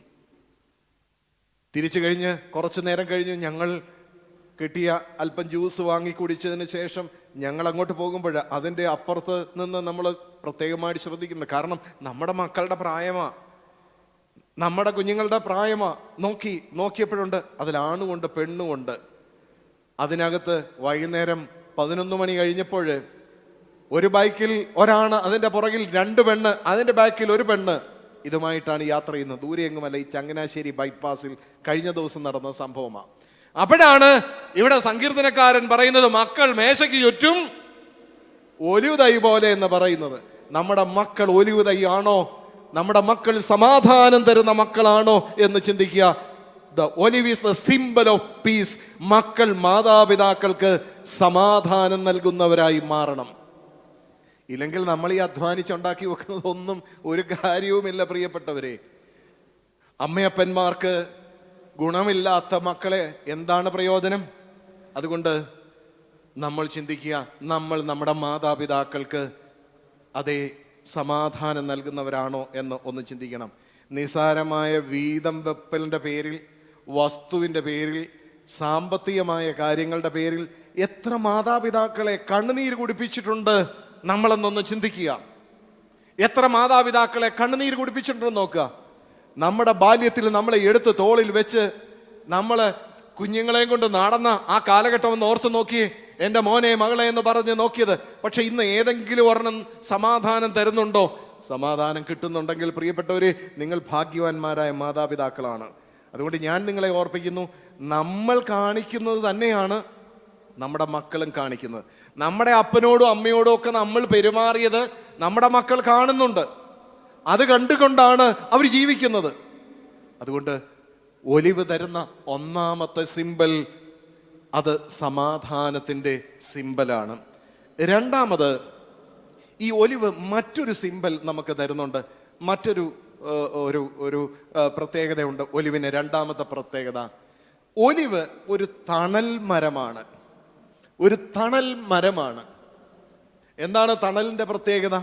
തിരിച്ചു കഴിഞ്ഞ് കുറച്ചു നേരം കഴിഞ്ഞ് ഞങ്ങൾ കിട്ടിയ അല്പം ജ്യൂസ് വാങ്ങി കുടിച്ചതിന് ശേഷം ഞങ്ങൾ അങ്ങോട്ട് പോകുമ്പോൾ അതിൻ്റെ അപ്പുറത്ത് നിന്ന് നമ്മൾ പ്രത്യേകമായിട്ട് ശ്രദ്ധിക്കുന്നു. കാരണം നമ്മുടെ മക്കളുടെ പ്രായമാ, നമ്മുടെ കുഞ്ഞുങ്ങളുടെ പ്രായമാ. നോക്കിയപ്പോഴുണ്ട് അതിലാണുകൊണ്ട് പെണ്ണുകൊണ്ട്. അതിനകത്ത് വൈകുന്നേരം 11 മണി കഴിഞ്ഞപ്പോൾ ഒരു ബൈക്കിൽ ഒരാണ്, അതിൻ്റെ പുറകിൽ 2 പെണ്ണ്, അതിൻ്റെ ബാക്കിൽ ഒരു പെണ്ണ്. ഇതുമായിട്ടാണ് യാത്ര ചെയ്യുന്നത്. ദൂരെയെങ്ങുമല്ല, ഈ ചങ്ങനാശ്ശേരി ബൈപ്പാസിൽ കഴിഞ്ഞ ദിവസം നടന്ന സംഭവമാണ്. അപ്പോഴാണ് ഇവിടെ സങ്കീർത്തനക്കാരൻ പറയുന്നത്, മക്കൾ മേശയ്ക്ക് ചുറ്റും ഒലിവ് തൈ പോലെ എന്ന് പറയുന്നത്. നമ്മുടെ മക്കൾ ഒലിവ് തൈ ആണോ? നമ്മുടെ മക്കൾ സമാധാനം തരുന്ന മക്കളാണോ എന്ന് ചിന്തിക്കുക. The olive is the symbol of peace. മക്കൾ മാതാപിതാക്കൾക്ക് സമാധാനം നൽകുന്നവരായി മാറണം. ഇല്ലെങ്കിൽ നമ്മൾ ഈ അധ്വാനിച്ചുണ്ടാക്കി വെക്കുന്നതൊന്നും ഒരു കാര്യവുമില്ല പ്രിയപ്പെട്ടവരെ. അമ്മയപ്പന്മാർക്ക് ഗുണമില്ലാത്ത മക്കളെ എന്താണ് പ്രയോജനം? അതുകൊണ്ട് നമ്മൾ ചിന്തിക്കുക, നമ്മൾ നമ്മുടെ മാതാപിതാക്കൾക്ക് അതേ സമാധാനം നൽകുന്നവരാണോ എന്ന് ഒന്ന് ചിന്തിക്കണം. നിസാരമായ വീതം വെപ്പലിൻ്റെ പേരിൽ, വസ്തുവിൻ്റെ പേരിൽ, സാമ്പത്തികമായ കാര്യങ്ങളുടെ പേരിൽ എത്ര മാതാപിതാക്കളെ കണ്ണുനീര് കുടിപ്പിച്ചിട്ടുണ്ട് നമ്മളെന്നൊന്ന് ചിന്തിക്കുക. എത്ര മാതാപിതാക്കളെ കണ്ണുനീര് കുടിപ്പിച്ചിട്ടുണ്ടെന്ന് നോക്കുക. നമ്മുടെ ബാല്യത്തിൽ നമ്മളെ എടുത്ത് തോളിൽ വെച്ച് നമ്മൾ കുഞ്ഞുങ്ങളെയും കൊണ്ട് നടന്ന ആ കാലഘട്ടം ഒന്ന് ഓർത്ത് നോക്കിയേ. എൻ്റെ മോനെ മകളെ എന്ന് പറഞ്ഞ് നോക്കിയത്. പക്ഷെ ഇന്ന് ഏതെങ്കിലും ഒരെണ്ണം സമാധാനം തരുന്നുണ്ടോ? സമാധാനം കിട്ടുന്നുണ്ടെങ്കിൽ പ്രിയപ്പെട്ടവരെ, നിങ്ങൾ ഭാഗ്യവാന്മാരായ മാതാപിതാക്കളാണ്. അതുകൊണ്ട് ഞാൻ നിങ്ങളെ ഓർപ്പിക്കുന്നു, നമ്മൾ കാണിക്കുന്നത് തന്നെയാണ് നമ്മുടെ മക്കളും കാണിക്കുന്നത്. നമ്മുടെ അപ്പനോടും അമ്മയോടും ഒക്കെ നമ്മൾ പെരുമാറിയത് നമ്മുടെ മക്കൾ കാണുന്നുണ്ട്. അത് കണ്ടുകൊണ്ടാണ് അവർ ജീവിക്കുന്നത്. അതുകൊണ്ട് ഒലിവ് തരുന്ന ഒന്നാമത്തെ സിമ്പൽ അത് സമാധാനത്തിൻ്റെ സിമ്പലാണ്. രണ്ടാമത്, ഈ ഒലിവ് മറ്റൊരു സിമ്പൽ നമുക്ക് തരുന്നുണ്ട്. മറ്റൊരു ഒരു പ്രത്യേകതയുണ്ട് ഒലിവിന്. രണ്ടാമത്തെ പ്രത്യേകത, ഒലിവ് ഒരു തണൽ മരമാണ്. ഒരു തണൽ മരമാണ്. എന്താണ് തണലിന്റെ പ്രത്യേകത?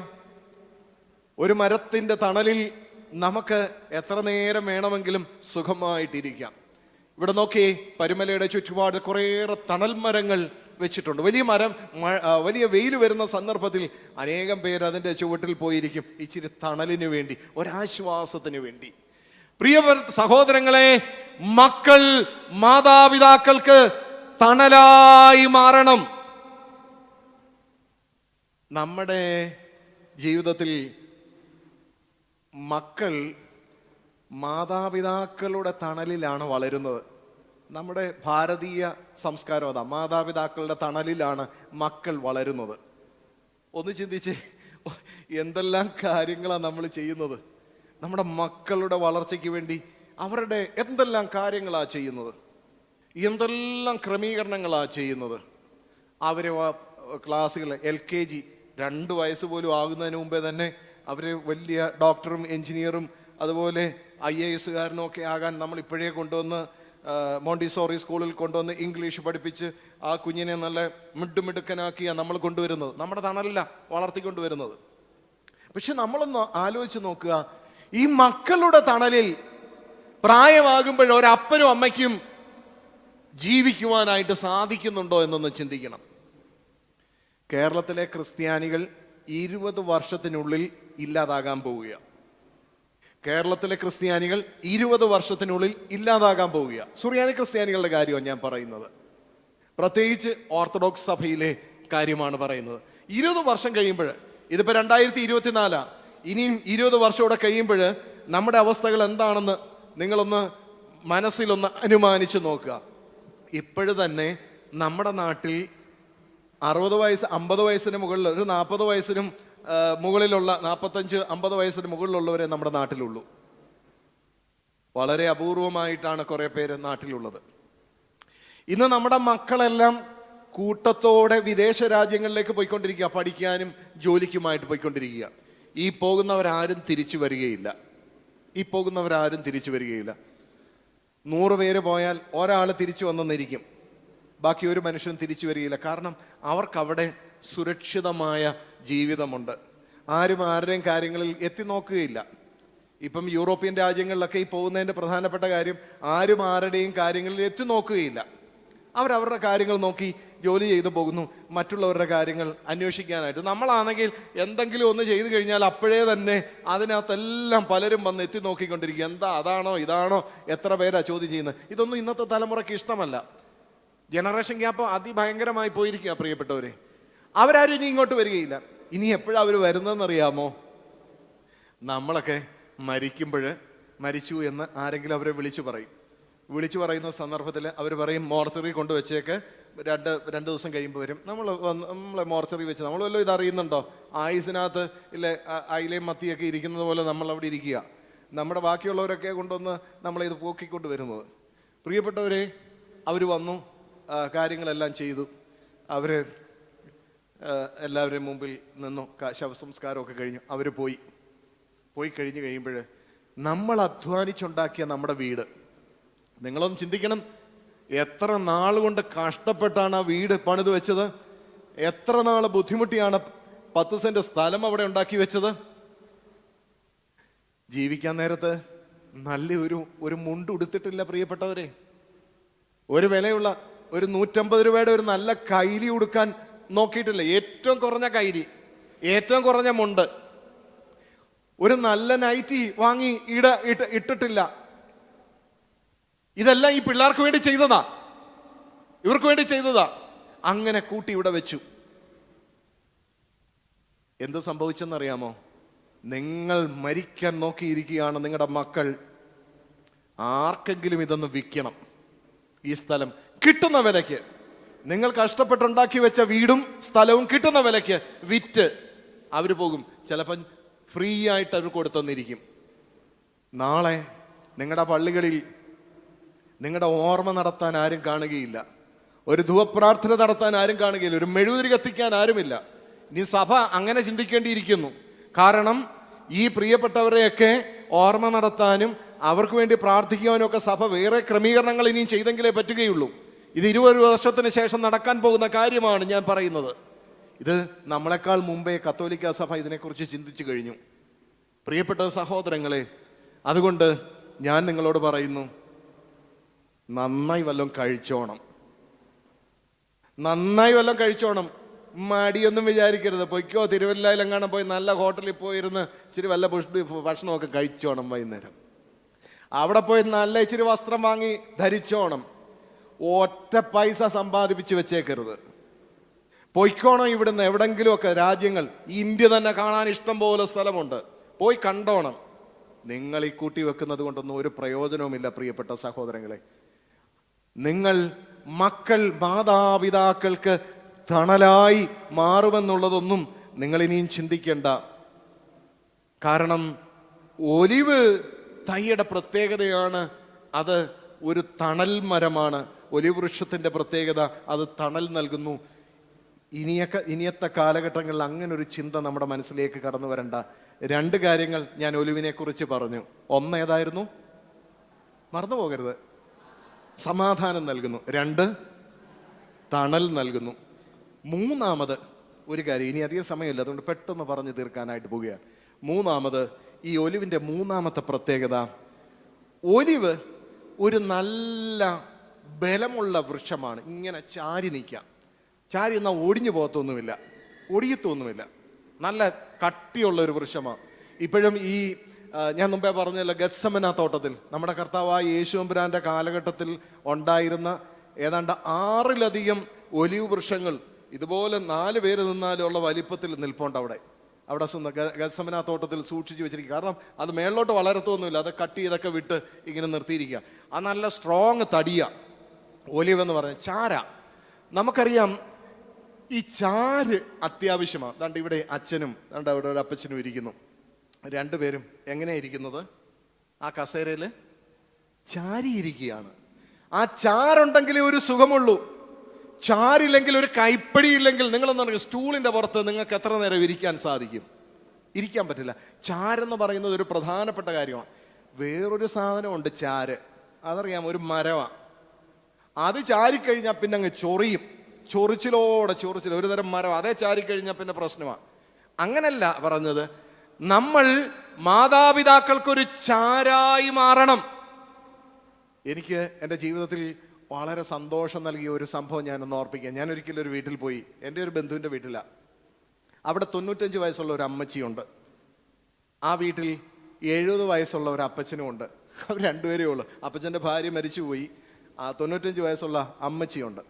ഒരു മരത്തിന്റെ തണലിൽ നമുക്ക് എത്ര നേരം വേണമെങ്കിലും സുഖമായിട്ടിരിക്കാം. ഇവിടെ നോക്കിയേ, പരുമലയുടെ ചുറ്റുപാട് കുറേയേറെ തണൽ മരങ്ങൾ വെച്ചിട്ടുണ്ട്. വലിയ വെയിൽ വരുന്ന സന്ദർഭത്തിൽ അനേകം പേര് അതിൻ്റെ ചുവട്ടിൽ പോയിരിക്കും, ഇച്ചിരി തണലിന് വേണ്ടി, ഒരാശ്വാസത്തിന് വേണ്ടി. പ്രിയ സഹോദരങ്ങളെ, മക്കൾ മാതാപിതാക്കൾക്ക് തണലായി മാറണം. നമ്മുടെ ജീവിതത്തിൽ മക്കൾ മാതാപിതാക്കളുടെ തണലിലാണ് വളരുന്നത്. നമ്മുടെ ഭാരതീയ സംസ്കാരം അതാ, മാതാപിതാക്കളുടെ തണലിലാണ് മക്കൾ വളരുന്നത്. ഒന്ന് ചിന്തിച്ചേ, എന്തെല്ലാം കാര്യങ്ങളാണ് നമ്മൾ ചെയ്യുന്നത് നമ്മുടെ മക്കളുടെ വളർച്ചയ്ക്ക് വേണ്ടി. അവരുടെ എന്തെല്ലാം കാര്യങ്ങളാണ് ചെയ്യുന്നത്, എന്തെല്ലാം ക്രമീകരണങ്ങളാണ് ചെയ്യുന്നത്. അവർ ക്ലാസ്സുകൾ LKG 2 വയസ്സ് പോലും ആകുന്നതിന് മുമ്പേ തന്നെ അവർ വലിയ ഡോക്ടറും എഞ്ചിനീയറും അതുപോലെ IAS ഒക്കെ ആകാൻ നമ്മൾ ഇപ്പോഴേ കൊണ്ടുവന്ന് മോണ്ടിസോറി സ്കൂളിൽ കൊണ്ടുവന്ന് ഇംഗ്ലീഷ് പഠിപ്പിച്ച് ആ കുഞ്ഞിനെ നല്ല മിടുക്കനാക്കിയാണ് നമ്മൾ കൊണ്ടുവരുന്നത്. നമ്മുടെ തണലല്ല വളർത്തിക്കൊണ്ടുവരുന്നത്. പക്ഷെ നമ്മളൊന്ന് ആലോചിച്ച് നോക്കുക, ഈ മക്കളുടെ തണലിൽ പ്രായമാകുമ്പോൾ ഒരപ്പനും അമ്മയ്ക്കും ജീവിക്കുവാനായിട്ട് സാധിക്കുന്നുണ്ടോ എന്നൊന്ന് ചിന്തിക്കണം. കേരളത്തിലെ ക്രിസ്ത്യാനികൾ 20 വർഷത്തിനുള്ളിൽ ഇല്ലാതാകാൻ പോവുകയാണ്. കേരളത്തിലെ ക്രിസ്ത്യാനികൾ 20 വർഷത്തിനുള്ളിൽ ഇല്ലാതാകാൻ പോവുകയാണ്. സുറിയാനി ക്രിസ്ത്യാനികളുടെ കാര്യമാണ് ഞാൻ പറയുന്നത്. പ്രത്യേകിച്ച് ഓർത്തഡോക്സ് സഭയിലെ കാര്യമാണ് പറയുന്നത്. 20 വർഷം കഴിയുമ്പോൾ, ഇതിപ്പോൾ 2024, ഇനിയും 20 വർഷം കൂടെ കഴിയുമ്പോൾ നമ്മുടെ അവസ്ഥകൾ എന്താണെന്ന് നിങ്ങളൊന്ന് മനസ്സിലൊന്ന് അനുമാനിച്ച് നോക്കുക. ഇപ്പോഴും തന്നെ നമ്മുടെ നാട്ടിൽ 60 വയസ്സ് 50 വയസ്സിന് മുകളിൽ, ഒരു 40 വയസ്സിനും മുകളിലുള്ള 45-50 വയസ്സിന് മുകളിലുള്ളവരെ നമ്മുടെ നാട്ടിലുള്ളൂ. വളരെ അപൂർവമായിട്ടാണ് കുറേ പേര് നാട്ടിലുള്ളത്. ഇന്ന് നമ്മുടെ മക്കളെല്ലാം കൂട്ടത്തോടെ വിദേശ രാജ്യങ്ങളിലേക്ക് പോയിക്കൊണ്ടിരിക്കുക, പഠിക്കാനും ജോലിക്കുമായിട്ട് പോയിക്കൊണ്ടിരിക്കുക. ഈ പോകുന്നവരാരും തിരിച്ചു വരികയില്ല. 100 പേര് പോയാൽ ഒരാൾ തിരിച്ചു വന്നെന്നിരിക്കും, ബാക്കി ഒരു മനുഷ്യൻ തിരിച്ചു വരികയില്ല. കാരണം അവർക്കവിടെ സുരക്ഷിതമായ ജീവിതമുണ്ട്. ആരും ആരുടെയും കാര്യങ്ങളിൽ എത്തി നോക്കുകയില്ല. ഇപ്പം യൂറോപ്യൻ രാജ്യങ്ങളിലൊക്കെ ഈ പോകുന്നതിൻ്റെ പ്രധാനപ്പെട്ട കാര്യം, ആരും ആരുടെയും കാര്യങ്ങളിൽ എത്തി നോക്കുകയില്ല. അവരവരുടെ കാര്യങ്ങൾ നോക്കി ജോലി ചെയ്തു പോകുന്നു, മറ്റുള്ളവരുടെ കാര്യങ്ങൾ അന്വേഷിക്കാനായിട്ട്. നമ്മളാണെങ്കിൽ എന്തെങ്കിലും ഒന്ന് ചെയ്തു കഴിഞ്ഞാൽ അപ്പോഴേ തന്നെ അതിനകത്തെല്ലാം പലരും വന്ന് എത്തി നോക്കിക്കൊണ്ടിരിക്കുക. എന്താ, അതാണോ ഇതാണോ, എത്ര പേരാ ചോദ്യം ചെയ്യുന്നത്. ഇതൊന്നും ഇന്നത്തെ തലമുറയ്ക്ക് ഇഷ്ടമല്ല. ജനറേഷൻ ഗ്യാപ്പ് അതിഭയങ്കരമായി പോയിരിക്കുക പ്രിയപ്പെട്ടവരെ. അവരാരും ഇനി ഇങ്ങോട്ട് വരികയില്ല. ഇനി എപ്പോഴാണ് അവർ വരുന്നതെന്നറിയാമോ? നമ്മളൊക്കെ മരിച്ചു എന്ന് ആരെങ്കിലും അവരെ വിളിച്ചു പറയുന്ന സന്ദർഭത്തിൽ അവർ പറയും, മോർച്ചറി കൊണ്ടുവച്ചേക്ക്, രണ്ട് ദിവസം കഴിയുമ്പോൾ വരും. നമ്മളെ മോർച്ചറി വെച്ച് നമ്മൾ വല്ലതും ഇതറിയുന്നുണ്ടോ? ആയുസിനകത്ത് ഇല്ലേ അയിലയും മത്തിയൊക്കെ ഇരിക്കുന്നത് പോലെ നമ്മൾ അവിടെ ഇരിക്കുക. നമ്മുടെ ബാക്കിയുള്ളവരൊക്കെ കൊണ്ടുവന്ന് നമ്മളിത് പോക്കിക്കൊണ്ട് വരുന്നത്. പ്രിയപ്പെട്ടവരെ, അവർ വന്നു, കാര്യങ്ങളെല്ലാം ചെയ്തു. അവർ എല്ലാവരുടെയും മുമ്പിൽ നിന്നു, ശവസംസ്കാരമൊക്കെ കഴിഞ്ഞു. അവർ പോയി കഴിഞ്ഞ് കഴിയുമ്പോൾ നമ്മൾ അധ്വാനിച്ചുണ്ടാക്കിയ നമ്മുടെ വീട്, നിങ്ങളൊന്ന് ചിന്തിക്കണം, എത്ര നാൾ കൊണ്ട് കഷ്ടപ്പെട്ടാണ് ആ വീട് പണിത് വെച്ചത്, എത്ര നാൾ ബുദ്ധിമുട്ടിയാണ് 10 സെന്റ് സ്ഥലം അവിടെ ഉണ്ടാക്കി വെച്ചത്. ജീവിക്കാൻ നേരത്ത് നല്ല ഒരു മുണ്ട് ഉടുത്തിട്ടില്ല പ്രിയപ്പെട്ടവരെ. ഒരു വിലയുള്ള ഒരു 150 രൂപയുടെ ഒരു നല്ല കൈലി ഉടുക്കാൻ നോക്കിയിട്ടില്ല. ഏറ്റവും കുറഞ്ഞ കൈലി, ഏറ്റവും കുറഞ്ഞ മുണ്ട്, ഒരു നല്ല നൈറ്റി വാങ്ങി ഇട്ടിട്ടില്ല. ഇതെല്ലാം ഈ പിള്ളേർക്ക് വേണ്ടി ചെയ്തതാ, ഇവർക്ക് വേണ്ടി ചെയ്തതാ. അങ്ങനെ കൂട്ടി ഇവിടെ വെച്ചു. എന്ത് സംഭവിച്ചെന്നറിയാമോ? നിങ്ങൾ മരിക്കാൻ നോക്കിയിരിക്കുകയാണ് നിങ്ങളുടെ മക്കൾ. ആർക്കെങ്കിലും ഇതൊന്ന് വിൽക്കണം, ഈ സ്ഥലം കിട്ടുന്ന വിലയ്ക്ക്. നിങ്ങൾ കഷ്ടപ്പെട്ടുണ്ടാക്കി വെച്ച വീടും സ്ഥലവും കിട്ടുന്ന വിലയ്ക്ക് വിറ്റ് അവർ പോകും. ചിലപ്പം ഫ്രീ ആയിട്ട് അവർ കൊടുത്തെന്നിരിക്കും. നാളെ നിങ്ങളുടെ പള്ളികളിൽ നിങ്ങളുടെ ഓർമ്മ നടത്താൻ ആരും കാണുകയില്ല, ഒരു ധൂപപ്രാർത്ഥന നടത്താൻ ആരും കാണുകയില്ല, ഒരു മെഴുകുതിരി കത്തിക്കാൻ ആരുമില്ല. ഇനി സഭ അങ്ങനെ ചിന്തിക്കേണ്ടിയിരിക്കുന്നു. കാരണം ഈ പ്രിയപ്പെട്ടവരെയൊക്കെ ഓർമ്മ നടത്താനും അവർക്ക് വേണ്ടി പ്രാർത്ഥിക്കുവാനും ഒക്കെ സഭ വേറെ ക്രമീകരണങ്ങൾ ഇനിയും ചെയ്തെങ്കിലേ പറ്റുകയുള്ളൂ. ഇത് 20 വർഷത്തിന് ശേഷം നടക്കാൻ പോകുന്ന കാര്യമാണ് ഞാൻ പറയുന്നത്. ഇത് നമ്മളെക്കാൾ മുമ്പേ കത്തോലിക്ക സഭ ഇതിനെക്കുറിച്ച് ചിന്തിച്ചു കഴിഞ്ഞു. പ്രിയപ്പെട്ട സഹോദരങ്ങളെ, അതുകൊണ്ട് ഞാൻ നിങ്ങളോട് പറയുന്നു, നന്നായി വല്ലതും കഴിച്ചോണം, നന്നായി വല്ലതും കഴിച്ചോണം. മടിയൊന്നും വിചാരിക്കരുത്. പൊയ്ക്കോ, തിരുവല്ലയിലെങ്ങാനും പോയി നല്ല ഹോട്ടലിൽ പോയിരുന്ന് ഇച്ചിരി വല്ല ഭക്ഷണമൊക്കെ കഴിച്ചോണം. വൈകുന്നേരം അവിടെ പോയി നല്ല ഇച്ചിരി വസ്ത്രം വാങ്ങി ധരിച്ചോണം. ഒറ്റ പൈസ സമ്പാദിപ്പിച്ച് വെച്ചേക്കരുത്. പൊയ്ക്കോണം ഇവിടുന്ന് എവിടെങ്കിലുമൊക്കെ രാജ്യങ്ങൾ, ഇന്ത്യ തന്നെ കാണാൻ ഇഷ്ടം പോലെ സ്ഥലമുണ്ട്, പോയി കണ്ടോണം. നിങ്ങൾ ഈ കൂട്ടി വെക്കുന്നത് കൊണ്ടൊന്നും ഒരു പ്രയോജനവുമില്ല പ്രിയപ്പെട്ട സഹോദരങ്ങളെ. നിങ്ങൾ മക്കൾ മാതാപിതാക്കൾക്ക് തണലായി മാറുമെന്നുള്ളതൊന്നും നിങ്ങൾ ഇനിയും ചിന്തിക്കേണ്ട. കാരണം ഒലിവ് തൈയുടെ പ്രത്യേകതയാണ്, അത് ഒരു തണൽ മരമാണ്. ഒലിവ് വൃക്ഷത്തിൻ്റെ പ്രത്യേകത അത് തണൽ നൽകുന്നു. ഇനിയത്തെ കാലഘട്ടങ്ങളിൽ അങ്ങനെ ഒരു ചിന്ത നമ്മുടെ മനസ്സിലേക്ക് കടന്നു വരണ്ട. 2 കാര്യങ്ങൾ ഞാൻ ഒലിവിനെ കുറിച്ച് പറഞ്ഞു. ഒന്ന് ഏതായിരുന്നു? മറന്നു പോകരുത്. സമാധാനം നൽകുന്നു. 2 തണൽ നൽകുന്നു. 3ാമത് ഒരു കാര്യം, ഇനി അധികം സമയമില്ല, അതുകൊണ്ട് പെട്ടെന്ന് പറഞ്ഞു തീർക്കാനായിട്ട് പോവുകയാണ്. 3ാമത്, ഈ ഒലിവിൻ്റെ 3ാമത്തെ പ്രത്യേകത, ഒലിവ് ഒരു നല്ല ബലമുള്ള വൃക്ഷമാണ്. ഇങ്ങനെ ചാരി നിൽക്കാം. ചാരി എന്നാൽ ഒടിഞ്ഞു പോകത്തൊന്നുമില്ല, ഒടിയത്തൊന്നുമില്ല. നല്ല കട്ടിയുള്ള ഒരു വൃക്ഷമാണ്. ഇപ്പോഴും ഈ ഞാൻ മുമ്പേ പറഞ്ഞല്ലോ, ഗത്സമന തോട്ടത്തിൽ നമ്മുടെ കർത്താവായ യേശുവമ്പുരാന്റെ കാലഘട്ടത്തിൽ ഉണ്ടായിരുന്ന ഏതാണ്ട് 6ലധികം ഒലിവ് വൃക്ഷങ്ങൾ ഇതുപോലെ 4 പേര് നിന്നാലുള്ള വലിപ്പത്തിൽ നിൽപ്പുണ്ട് അവിടെ. ഗത്സമന തോട്ടത്തിൽ സൂക്ഷിച്ചു വെച്ചിരിക്കുക. കാരണം അത് മേളിലോട്ട് വളരത്തൊന്നുമില്ല, അത് കട്ട് ചെയ്തൊക്കെ വിട്ട് ഇങ്ങനെ നിർത്തിയിരിക്കുക. ആ നല്ല സ്ട്രോങ് തടിയ ഒലിവ് എന്ന് പറഞ്ഞ ചാര. നമുക്കറിയാം ഈ ചാര് അത്യാവശ്യമാണ്. ദാണ്ട് ഇവിടെ അച്ഛനും ദാണ്ട് അവിടെ ഒരു അപ്പച്ചനും ഇരിക്കുന്നു. 2 പേരും എങ്ങനെയാണ് ഇരിക്കുന്നത്? ആ കസേരയിൽ ചാരിയിരിക്കുകയാണ്. ആ ചാരുണ്ടെങ്കിലേ ഒരു സുഖമുള്ളൂ. ചാരില്ലെങ്കിൽ, ഒരു കൈപ്പടിയില്ലെങ്കിൽ, നിങ്ങളൊന്നും അറിയാം, സ്റ്റൂളിൻ്റെ പുറത്ത് നിങ്ങൾക്ക് എത്ര നേരം ഇരിക്കാൻ സാധിക്കും? ഇരിക്കാൻ പറ്റില്ല. ചാരെന്ന് പറയുന്നത് ഒരു പ്രധാനപ്പെട്ട കാര്യമാണ്. വേറൊരു സാധനമുണ്ട് ചാര്, അതറിയാം, ഒരു മരമാണ്. അത് ചാരിക്കഴിഞ്ഞാൽ പിന്നെ അങ്ങ് ചൊറിയും. ചൊറിച്ചിൽ, ഒരു തരം മരം. അതേ ചാരിക്കഴിഞ്ഞാൽ പിന്നെ പ്രശ്നമാണ്. അങ്ങനല്ല പറഞ്ഞത്, നമ്മൾ മാതാപിതാക്കൾക്കൊരു ചാരായി മാറണം. എനിക്ക് എൻ്റെ ജീവിതത്തിൽ വളരെ സന്തോഷം നൽകിയ ഒരു സംഭവം ഞാനൊന്ന് ഓർപ്പിക്കാം. ഞാൻ ഒരിക്കലും ഒരു വീട്ടിൽ പോയി, എൻ്റെ ഒരു ബന്ധുവിൻ്റെ വീട്ടിലാണ്. അവിടെ 95 വയസ്സുള്ള ഒരു അമ്മച്ചിയുണ്ട്. ആ വീട്ടിൽ 70 വയസ്സുള്ള ഒരു അപ്പച്ചനും ഉണ്ട്. അവർ 2 പേരേ ഉള്ളൂ. അപ്പച്ചൻ്റെ ഭാര്യ മരിച്ചുപോയി. 95 വയസ്സുള്ള അമ്മച്ചിയുണ്ട്.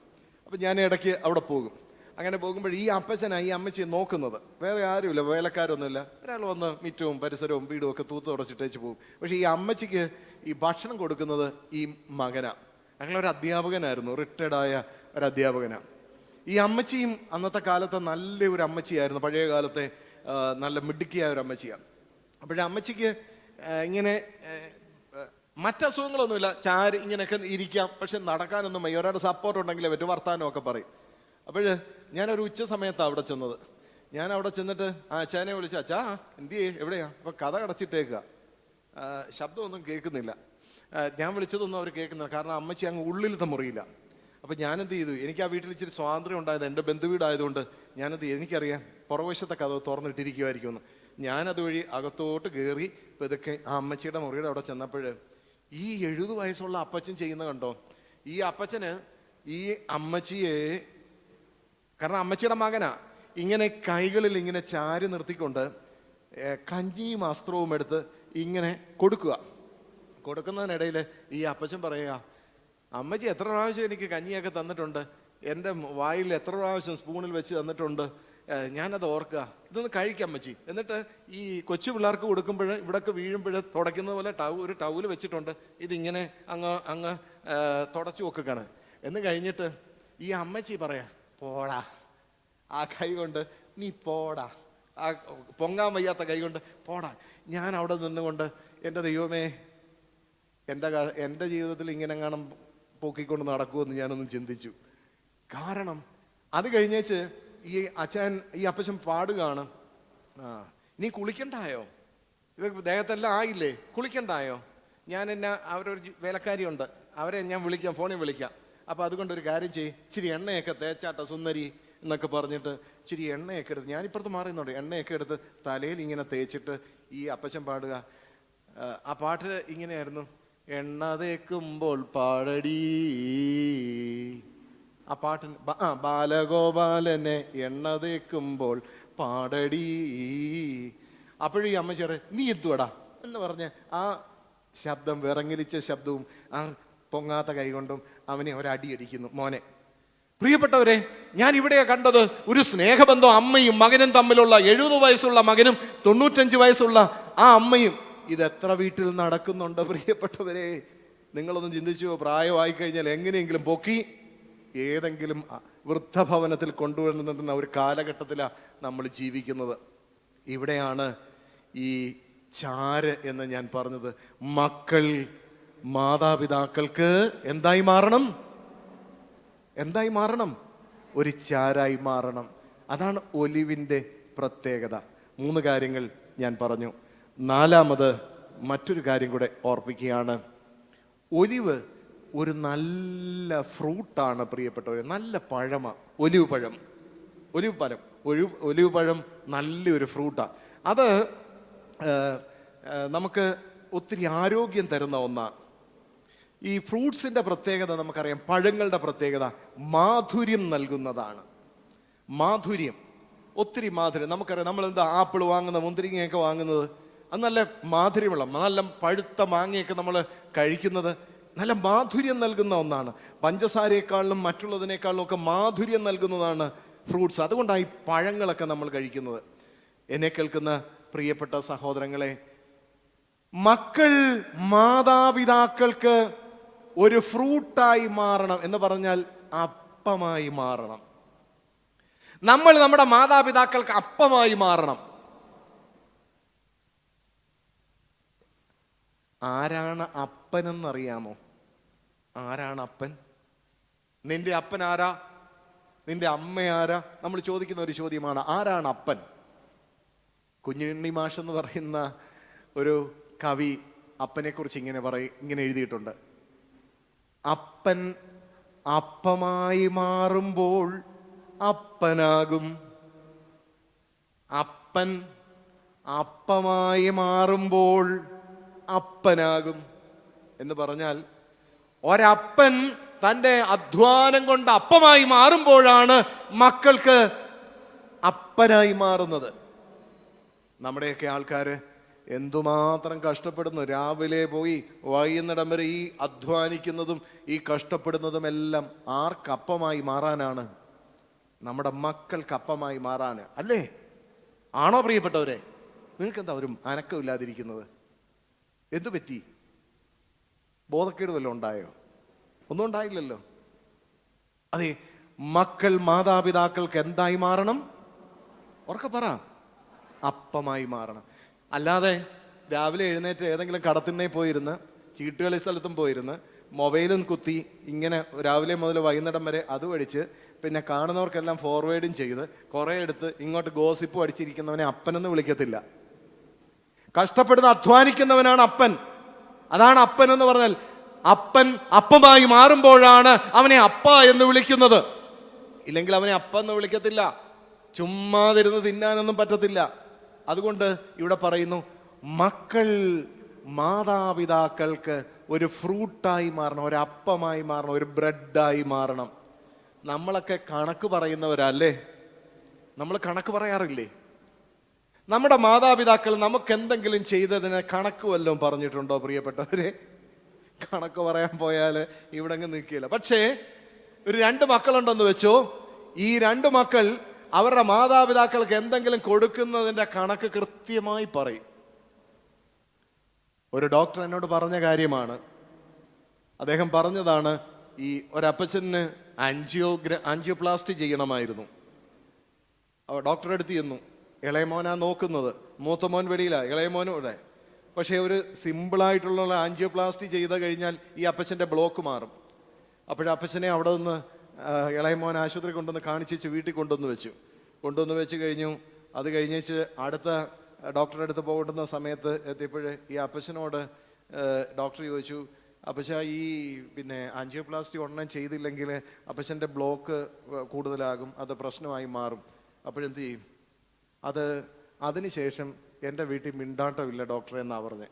അപ്പം ഞാൻ ഇടയ്ക്ക് അവിടെ പോകും. അങ്ങനെ പോകുമ്പോൾ ഈ അപ്പച്ചനാണ് ഈ അമ്മച്ചിയെ നോക്കുന്നത്. വേറെ ആരുമില്ല, വേലക്കാരൊന്നുമില്ല. ഒരാൾ വന്ന് മിറ്റവും പരിസരവും വീടും ഒക്കെ തൂത്ത് തുടച്ചിട്ടേച്ച് പോകും. പക്ഷേ ഈ അമ്മച്ചിക്ക് ഈ ഭക്ഷണം കൊടുക്കുന്നത് ഈ മകനാണ്. ഞങ്ങളൊരു അധ്യാപകനായിരുന്നു, റിട്ടയർഡായ ഒരു അധ്യാപകനാണ്. ഈ അമ്മച്ചിയും അന്നത്തെ കാലത്തെ നല്ല ഒരു അമ്മച്ചിയായിരുന്നു, പഴയ കാലത്തെ നല്ല മിടുക്കിയായ ഒരു അമ്മച്ചിയാണ്. അപ്പോഴേ അമ്മച്ചിക്ക് ഇങ്ങനെ മറ്റസുഖങ്ങളൊന്നുമില്ല, ചാര് ഇങ്ങനെയൊക്കെ ഇരിക്കാം, പക്ഷെ നടക്കാനൊന്നും വയ്യ. ഒരാളുടെ സപ്പോർട്ട് ഉണ്ടെങ്കിലേ പറ്റും, വർത്താനമൊക്കെ പറയും. അപ്പോൾ ഞാനൊരു ഉച്ച സമയത്താണ് അവിടെ ചെന്നത്. ഞാൻ അവിടെ ചെന്നിട്ട് ആ അച്ഛനെ വിളിച്ചു, അച്ഛാ എന്തിയേ, എവിടെയാ? അപ്പം കഥ അടച്ചിട്ടേക്കുക, ശബ്ദമൊന്നും കേൾക്കുന്നില്ല. ഞാൻ വിളിച്ചതൊന്നും അവർ കേൾക്കുന്നില്ല, കാരണം അമ്മച്ചി അങ്ങ് ഉള്ളിലത്തെ മുറിയില്ല. അപ്പം ഞാനെന്ത് ചെയ്തു, എനിക്ക് ആ വീട്ടിൽ ഇച്ചിരി സ്വാതന്ത്ര്യം ഉണ്ടായത്, എൻ്റെ ബന്ധുവീടായതുകൊണ്ട് ഞാനെന്ത് ചെയ്തു, എനിക്കറിയാം പുറവശത്തെ കഥ തുറന്നിട്ടിരിക്കുമായിരിക്കുമെന്ന്. ഞാനതുവഴി അകത്തോട്ട് കയറി ഇപ്പം ഇതൊക്കെ ആ അമ്മച്ചിയുടെ മുറിയുടെ അവിടെ ചെന്നപ്പോൾ ഈ 70 വയസ്സുള്ള അപ്പച്ചൻ ചെയ്യുന്ന കണ്ടോ. ഈ അപ്പച്ചന് ഈ അമ്മച്ചിയെ, കാരണം അമ്മച്ചിയുടെ മകനാ, ഇങ്ങനെ കൈകളിൽ ഇങ്ങനെ ചാരി നിർത്തിക്കൊണ്ട് കഞ്ഞിയും വസ്ത്രവും എടുത്ത് ഇങ്ങനെ കൊടുക്കുന്നതിനിടയിൽ ഈ അപ്പച്ചൻ പറയുക, അമ്മച്ചി എത്ര പ്രാവശ്യം എനിക്ക് കഞ്ഞിയൊക്കെ തന്നിട്ടുണ്ട്, എൻ്റെ വായിൽ എത്ര പ്രാവശ്യം സ്പൂണിൽ വെച്ച് തന്നിട്ടുണ്ട്, ഞാനത് ഓർക്കുക, ഇതൊന്ന് കഴിക്കാം അമ്മച്ചി. എന്നിട്ട് ഈ കൊച്ചു പിള്ളേർക്ക് കൊടുക്കുമ്പോൾ ഇവിടൊക്കെ വീഴുമ്പോൾ തുടയ്ക്കുന്നത് പോലെ ഒരു ടൗല് വെച്ചിട്ടുണ്ട്, ഇതിങ്ങനെ അങ്ങ് തുടച്ചു വെക്കുകയാണ്. എന്ന് കഴിഞ്ഞിട്ട് ഈ അമ്മച്ചി പറയാ, പോടാ, ആ കൈ കൊണ്ട് നീ പോടാ, ആ പൊങ്ങാൻ വയ്യാത്ത കൈ കൊണ്ട് പോടാ. ഞാൻ അവിടെ നിന്നുകൊണ്ട് എൻ്റെ ദൈവമേ, എൻ്റെ ജീവിതത്തിൽ ഇങ്ങനെ കാണാൻ പൊക്കിക്കൊണ്ട് നടക്കുമെന്ന് ഞാനൊന്ന് ചിന്തിച്ചു. കാരണം അത് കഴിഞ്ഞേച്ച് ഈ അപ്പച്ചൻ പാടുകയാണ്, നീ കുളിക്കണ്ടായോ, ഇത് ദേഹത്തെല്ലാം ആയില്ലേ, കുളിക്കണ്ടായോ, ഞാൻ എന്നെ അവരൊരു വേലക്കാരിയുണ്ട്, അവരെ ഞാൻ വിളിക്കാം, ഫോണിൽ വിളിക്കാം. അപ്പോൾ അതുകൊണ്ടൊരു കാര്യം ചെയ്യും, ഇച്ചിരി എണ്ണയൊക്കെ തേച്ചാട്ട സുന്ദരി എന്നൊക്കെ പറഞ്ഞിട്ട് ഇച്ചിരി എണ്ണയൊക്കെ എടുത്ത്, ഞാനിപ്പുറത്ത് മാറിയുന്നുണ്ട്, എണ്ണയൊക്കെ എടുത്ത് തലയിൽ ഇങ്ങനെ തേച്ചിട്ട് ഈ അപ്പച്ചൻ പാടുക. ആ പാട്ട് ഇങ്ങനെയായിരുന്നു, എണ്ണ തേക്കുമ്പോൾ പാടടി. ആ പാട്ടിന് ബാലഗോപാലനെ എണ്ണ തേക്കുമ്പോൾ പാടടി. അപ്പോഴും ഈ അമ്മ ചേർ നീ എന്തുവാടാ എന്ന് പറഞ്ഞ് ആ ശബ്ദം, വിറങ്ങലിച്ച ശബ്ദവും ആ പൊങ്ങാത്ത കൈകൊണ്ടും അവനെ ഒരടിയടിക്കുന്നു. മോനെ, പ്രിയപ്പെട്ടവരെ, ഞാൻ ഇവിടെയാ കണ്ടത് ഒരു സ്നേഹബന്ധം അമ്മയും മകനും തമ്മിലുള്ള. 70 വയസ്സുള്ള മകനും 95 വയസ്സുള്ള ആ അമ്മയും. ഇത് എത്ര വീട്ടിൽ നടക്കുന്നുണ്ട് പ്രിയപ്പെട്ടവരെ? നിങ്ങളൊന്നും ചിന്തിച്ചുവോ? പ്രായമായി കഴിഞ്ഞാൽ എങ്ങനെയെങ്കിലും പൊക്കി ഏതെങ്കിലും വൃദ്ധഭവനത്തിൽ കൊണ്ടുവരുന്ന ഒരു കാലഘട്ടത്തിലാണ് നമ്മൾ ജീവിക്കുന്നത്. ഇവിടെയാണ് ഈ ചാര് എന്ന് ഞാൻ പറഞ്ഞത്. മക്കൾ മാതാപിതാക്കൾക്ക് എന്തായി മാറണം? എന്തായി മാറണം? ഒരു ചാരായി മാറണം. അതാണ് ഒലിവിൻ്റെ പ്രത്യേകത. 3 കാര്യങ്ങൾ ഞാൻ പറഞ്ഞു. 4ാമത് മറ്റൊരു കാര്യം കൂടെ ഓർപ്പിക്കുകയാണ്. ഒലിവ് ഒരു നല്ല ഫ്രൂട്ടാണ് പ്രിയപ്പെട്ടവരെ, നല്ല പഴമാണ് ഒലിവ് പഴം. ഒലിവ് പഴം നല്ലൊരു ഫ്രൂട്ടാണ്. അത് നമുക്ക് ഒത്തിരി ആരോഗ്യം തരുന്ന ഒന്നാണ്. ഈ ഫ്രൂട്ട്സിൻ്റെ പ്രത്യേകത നമുക്കറിയാം, പഴങ്ങളുടെ പ്രത്യേകത മാധുര്യം നൽകുന്നതാണ്. മാധുര്യം, ഒത്തിരി മാധുര്യം. നമുക്കറിയാം, നമ്മളെന്താ ആപ്പിൾ വാങ്ങുന്നത്, മുന്തിരിങ്ങയൊക്കെ വാങ്ങുന്നത്, അത് നല്ല മാധുര്യമുള്ള, നല്ല പഴുത്ത മാങ്ങയൊക്കെ നമ്മൾ കഴിക്കുന്നത് നല്ല മാധുര്യം നൽകുന്ന ഒന്നാണ്. പഞ്ചസാരയെക്കാളിലും മറ്റുള്ളതിനേക്കാളിലും ഒക്കെ മാധുര്യം നൽകുന്നതാണ് ഫ്രൂട്ട്സ്. അതുകൊണ്ടാണ് ഈ പഴങ്ങളൊക്കെ നമ്മൾ കഴിക്കുന്നത്. എന്നെ കേൾക്കുന്ന പ്രിയപ്പെട്ട സഹോദരങ്ങളെ, മക്കൾ മാതാപിതാക്കൾക്ക് ഒരു ഫ്രൂട്ടായി മാറണം എന്ന് പറഞ്ഞാൽ അപ്പമായി മാറണം. നമ്മൾ നമ്മുടെ മാതാപിതാക്കൾക്ക് അപ്പമായി മാറണം. ആരാണ് അപ്പനെന്നറിയാമോ? ആരാണ് അപ്പൻ? നിന്റെ അപ്പൻ ആരാ? നിന്റെ അമ്മ ആരാ? നമ്മൾ ചോദിക്കുന്ന ഒരു ചോദ്യമാണ്, ആരാണ് അപ്പൻ? കുഞ്ഞുണ്ണി മാഷ് എന്ന് പറയുന്ന ഒരു കവി അപ്പനെ കുറിച്ച് ഇങ്ങനെ എഴുതിയിട്ടുണ്ട്. അപ്പൻ അപ്പമായി മാറുമ്പോൾ അപ്പനാകും. അപ്പൻ അപ്പമായി മാറുമ്പോൾ അപ്പനാകും എന്ന് പറഞ്ഞാൽ, ഒരപ്പൻ തൻ്റെ അധ്വാനം കൊണ്ട് അപ്പമായി മാറുമ്പോഴാണ് മക്കൾക്ക് അപ്പനായി മാറുന്നത്. നമ്മുടെയൊക്കെ ആൾക്കാർ എന്തുമാത്രം കഷ്ടപ്പെടുന്നു. രാവിലെ പോയി വൈകുന്നേരം വരെ ഈ അധ്വാനിക്കുന്നതും ഈ കഷ്ടപ്പെടുന്നതും എല്ലാം ആർക്കപ്പമായി മാറാനാണ്? നമ്മുടെ മക്കൾക്ക് അപ്പമായി മാറാന് അല്ലേ? ആണോ പ്രിയപ്പെട്ടവരെ? നിങ്ങൾക്ക് എന്താ ഒരു അനക്കമില്ലാതിരിക്കുന്നത്? എന്തു പറ്റി? ബോധക്കേട് വല്ലതും ഉണ്ടായോ? ഒന്നും ഉണ്ടായില്ലല്ലോ. അതെ, മക്കൾ മാതാപിതാക്കൾക്ക് എന്തായി മാറണം? ഉറക്കെ പറ, അപ്പമായി മാറണം. അല്ലാതെ രാവിലെ എഴുന്നേറ്റ് ഏതെങ്കിലും കടത്തിണ്ണേ പോയിരുന്ന്, ചീട്ടുകളി സ്ഥലത്തും പോയിരുന്ന് മൊബൈലും കുത്തി ഇങ്ങനെ രാവിലെ മുതൽ വൈകുന്നേരം വരെ അത് പഠിച്ച് പിന്നെ കാണുന്നവർക്കെല്ലാം ഫോർവേഡും ചെയ്ത് കുറേ എടുത്ത് ഇങ്ങോട്ട് ഗോസിപ്പും അടിച്ചിരിക്കുന്നവനെ അപ്പനെന്ന് വിളിക്കത്തില്ല. കഷ്ടപ്പെടുന്ന അധ്വാനിക്കുന്നവനാണ് അപ്പൻ. അതാണ് അപ്പൻ എന്ന് പറഞ്ഞാൽ. അപ്പൻ അപ്പമായി മാറുമ്പോഴാണ് അവനെ അപ്പ എന്ന് വിളിക്കുന്നത്. ഇല്ലെങ്കിൽ അവനെ അപ്പ എന്ന് വിളിക്കത്തില്ല. ചുമ്മാതിരുന്ന് തിന്നാനൊന്നും പറ്റത്തില്ല. അതുകൊണ്ട് ഇവിടെ പറയുന്നു, മക്കൾ മാതാപിതാക്കൾക്ക് ഒരു ഫ്രൂട്ടായി മാറണം, ഒരു അപ്പമായി മാറണം, ഒരു ബ്രെഡായി മാറണം. നമ്മളൊക്കെ കണക്ക് പറയുന്നവരല്ലേ? നമ്മൾ കണക്ക് പറയാറില്ലേ? നമ്മുടെ മാതാപിതാക്കൾ നമുക്ക് എന്തെങ്കിലും ചെയ്തതിന് കണക്ക് വല്ലതും പറഞ്ഞിട്ടുണ്ടോ പ്രിയപ്പെട്ടവരെ? കണക്ക് പറയാൻ പോയാൽ ഇവിടെ അങ്ങ് നിൽക്കില്ല. പക്ഷേ ഒരു 2 മക്കളുണ്ടെന്ന് വെച്ചോ, ഈ 2 മക്കൾ അവരുടെ മാതാപിതാക്കൾക്ക് എന്തെങ്കിലും കൊടുക്കുന്നതിൻ്റെ കണക്ക് കൃത്യമായി പറയും. ഒരു ഡോക്ടർ എന്നോട് പറഞ്ഞ കാര്യമാണ്. അദ്ദേഹം പറഞ്ഞതാണ്, ഈ ഒരപ്പച്ചന് ആൻജിയോപ്ലാസ്റ്റി ചെയ്യണമായിരുന്നു. അപ്പോൾ ഡോക്ടറെ അടുത്ത് ചെന്നു. ഇളയമോനാ നോക്കുന്നത്, മൂത്ത മോൻ വെളിയിലാണ്, ഇളയമോനും ഇവിടെ. പക്ഷേ ഒരു സിമ്പിളായിട്ടുള്ള ആൻജിയോപ്ലാസ്റ്റി ചെയ്ത് കഴിഞ്ഞാൽ ഈ അപ്പച്ചൻ്റെ ബ്ലോക്ക് മാറും. അപ്പോഴപ്പച്ചനെ അവിടെ നിന്ന് ഇളയമോൻ ആശുപത്രി കൊണ്ടുവന്ന് കാണിച്ച് വീട്ടിൽ കൊണ്ടുവന്ന് വെച്ച് കഴിഞ്ഞു. അത് കഴിഞ്ഞേച്ച് അടുത്ത ഡോക്ടറുടെ അടുത്ത് പോകേണ്ടുന്ന സമയത്ത് എത്തിയപ്പോഴേ ഈ അപ്പച്ചനോട് ഡോക്ടർ ചോദിച്ചു, അപ്പച്ച ഈ പിന്നെ ആൻജിയോപ്ലാസ്റ്റി ഒരെണ്ണം ചെയ്തില്ലെങ്കിൽ അപ്പച്ചൻ്റെ ബ്ലോക്ക് കൂടുതലാകും, അത് പ്രശ്നമായി മാറും. അപ്പോഴെന്ത് ചെയ്യും? അതിനുശേഷം എൻ്റെ വീട്ടിൽ മിണ്ടാട്ടമില്ല ഡോക്ടറെ എന്നാണ് പറഞ്ഞത്.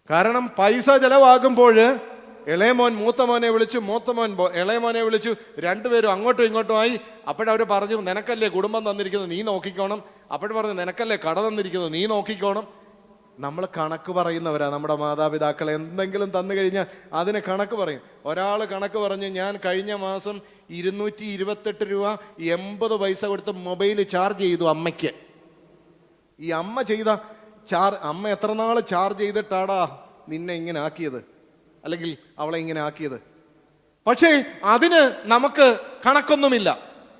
കാരണം പൈസ ചെലവാകുമ്പോൾ ഇളയമോൻ മൂത്തമോനെ വിളിച്ചു, മൂത്തമോൻ ഇളയമോനെ വിളിച്ചു, രണ്ടുപേരും അങ്ങോട്ടും ഇങ്ങോട്ടും ആയി. അപ്പോഴവർ പറഞ്ഞു, നിനക്കല്ലേ കുടുംബം തന്നിരിക്കുന്നത്, നീ നോക്കിക്കോണം. അപ്പോഴും പറഞ്ഞു, നിനക്കല്ലേ കട തന്നിരിക്കുന്നത്, നീ നോക്കിക്കോണം. നമ്മൾ കണക്ക് പറയുന്നവരാ. നമ്മുടെ മാതാപിതാക്കൾ എന്തെങ്കിലും തന്നു കഴിഞ്ഞാൽ അതിന് കണക്ക് പറയും. ഒരാൾ കണക്ക് പറഞ്ഞു, ഞാൻ കഴിഞ്ഞ മാസം 228 രൂപ 80 പൈസ കൊടുത്ത് മൊബൈൽ ചാർജ് ചെയ്തു അമ്മയ്ക്ക്. ഈ അമ്മ ചെയ്ത അമ്മ എത്ര നാൾ ചാർജ് ചെയ്തിട്ടാടാ നിന്നെ ഇങ്ങനെ ആക്കിയത്, അല്ലെങ്കിൽ അവളെ ഇങ്ങനെ ആക്കിയത്? പക്ഷേ അതിന് നമുക്ക് കണക്കൊന്നുമില്ല.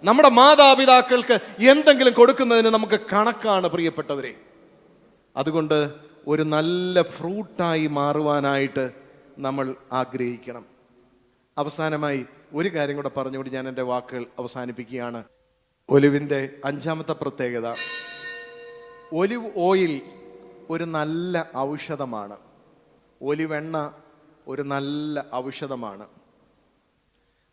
നമ്മുടെ മാതാപിതാക്കൾക്ക് എന്തെങ്കിലും കൊടുക്കുന്നതിന് നമുക്ക് കണക്കാണ് പ്രിയപ്പെട്ടവരെ. അതുകൊണ്ട് ഒരു നല്ല ഫ്രൂട്ടായി മാറുവാനായിട്ട് നമ്മൾ ആഗ്രഹിക്കണം. അവസാനമായി ഒരു കാര്യം കൂടെ പറഞ്ഞുകൊണ്ട് ഞാൻ എൻ്റെ വാക്കുകൾ അവസാനിപ്പിക്കുകയാണ്. ഒലിവിൻ്റെ 5ാമത്തെ പ്രത്യേകത, ഒലിവ് ഓയിൽ ഒരു നല്ല ഔഷധമാണ്. ഒലിവെണ്ണ ഒരു നല്ല ഔഷധമാണ്.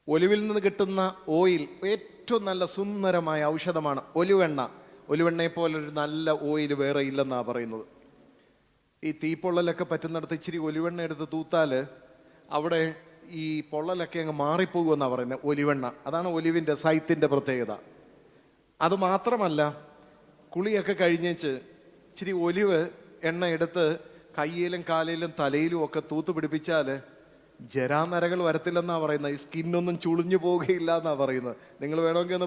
ഒലിവിൽ നിന്ന് കിട്ടുന്ന ഓയിൽ ഏറ്റവും നല്ല സുന്ദരമായ ഔഷധമാണ് ഒലിവെണ്ണ. ഒലിവെണ്ണയെ പോലൊരു നല്ല ഓയിൽ വേറെ ഇല്ലെന്നാണ് പറയുന്നത്. ഈ തീപ്പൊള്ളലൊക്കെ പറ്റുന്നിടത്ത് ഇച്ചിരി ഒലിവെണ്ണ എടുത്ത് തൂത്താൽ അവിടെ ഈ പൊള്ളലൊക്കെ അങ്ങ് മാറിപ്പോകുമെന്നാണ് പറയുന്നത് ഒലിവെണ്ണ. അതാണ് ഒലിവിൻ്റെ സൈത്തിൻ്റെ പ്രത്യേകത. അതുമാത്രമല്ല, കുളിയൊക്കെ കഴിഞ്ഞേച്ച് ഇച്ചിരി ഒലിവ് എണ്ണ എടുത്ത് കയ്യിലും കാലിലും തലയിലും ഒക്കെ തൂത്ത് പിടിപ്പിച്ചാൽ ജരാനരകൾ വരത്തില്ലെന്നാണ് പറയുന്നത്. ഈ സ്കിന്നൊന്നും ചുളിഞ്ഞു പോവുകയില്ല എന്നാണ് പറയുന്നത്. നിങ്ങൾ വേണമെങ്കിൽ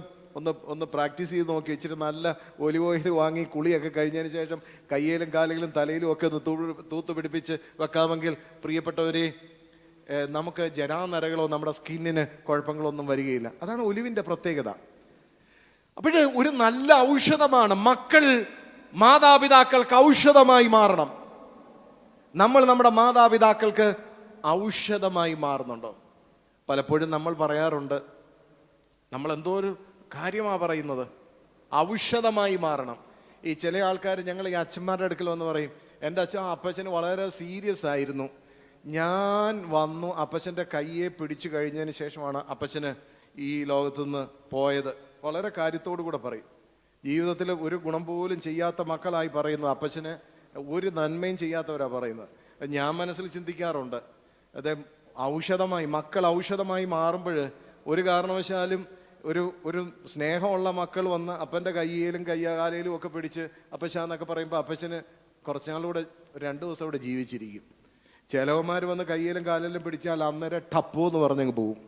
ഒന്ന് പ്രാക്ടീസ് ചെയ്ത് നോക്കി. ഇച്ചിരി നല്ല ഒലിവ് ഓയിൽ വാങ്ങി കുളിയൊക്കെ കഴിഞ്ഞതിന് ശേഷം കയ്യിലും കാലിലും തലയിലും ഒക്കെ ഒന്ന് തൂത്ത് പിടിപ്പിച്ച് വെക്കാമെങ്കിൽ പ്രിയപ്പെട്ടവരെ, നമുക്ക് ജരാനരകളോ നമ്മുടെ സ്കിന്നിന് കുഴപ്പങ്ങളോ ഒന്നും വരികയില്ല. അതാണ് ഒലിവിൻ്റെ പ്രത്യേകത. അപ്പോൾ ഒരു നല്ല ഔഷധമാണ്. മാതാപിതാക്കൾക്ക് ഔഷധമായി മാറണം. നമ്മൾ നമ്മുടെ മാതാപിതാക്കൾക്ക് ഔഷധമായി മാറുന്നുണ്ടോ? പലപ്പോഴും നമ്മൾ പറയാറുണ്ട്, നമ്മൾ എന്തോ ഒരു കാര്യമാണ് പറയുന്നത്, ഔഷധമായി മാറണം. ഈ ചില ആൾക്കാർ ഞങ്ങൾ ഈ അച്ഛന്മാരുടെ അടുക്കൽ വന്ന് പറയും, എൻ്റെ അപ്പച്ചന് വളരെ സീരിയസ് ആയിരുന്നു, ഞാൻ വന്നു അപ്പച്ചൻ്റെ കയ്യെ പിടിച്ചു കഴിഞ്ഞതിന് ശേഷമാണ് അപ്പച്ചന് ഈ ലോകത്തുനിന്ന് പോയത്. വളരെ കാര്യത്തോടു കൂടെ പറയും. ജീവിതത്തിൽ ഒരു ഗുണം പോലും ചെയ്യാത്ത മക്കളായി പറയുന്നത്, അപ്പച്ചന് ഒരു നന്മയും ചെയ്യാത്തവരാണ് പറയുന്നത്. ഞാൻ മനസ്സിൽ ചിന്തിക്കാറുണ്ട്, അതെ, മക്കൾ ഔഷധമായി മാറുമ്പോൾ ഒരു കാരണവശാലും ഒരു സ്നേഹമുള്ള മക്കൾ വന്ന് അപ്പൻ്റെ കയ്യിലും കയ്യാകാലയിലും ഒക്കെ പിടിച്ച് അപ്പച്ചാന്നൊക്കെ പറയുമ്പോൾ അപ്പച്ചന് കുറച്ചുനാളൂടെ 2 ദിവസം ഇവിടെ ജീവിച്ചിരിക്കും. ചിലവന്മാർ വന്ന് കയ്യിലും കാലിലും പിടിച്ചാൽ അന്നേരം ടപ്പോ എന്ന് പറഞ്ഞങ്ങ് പോവും.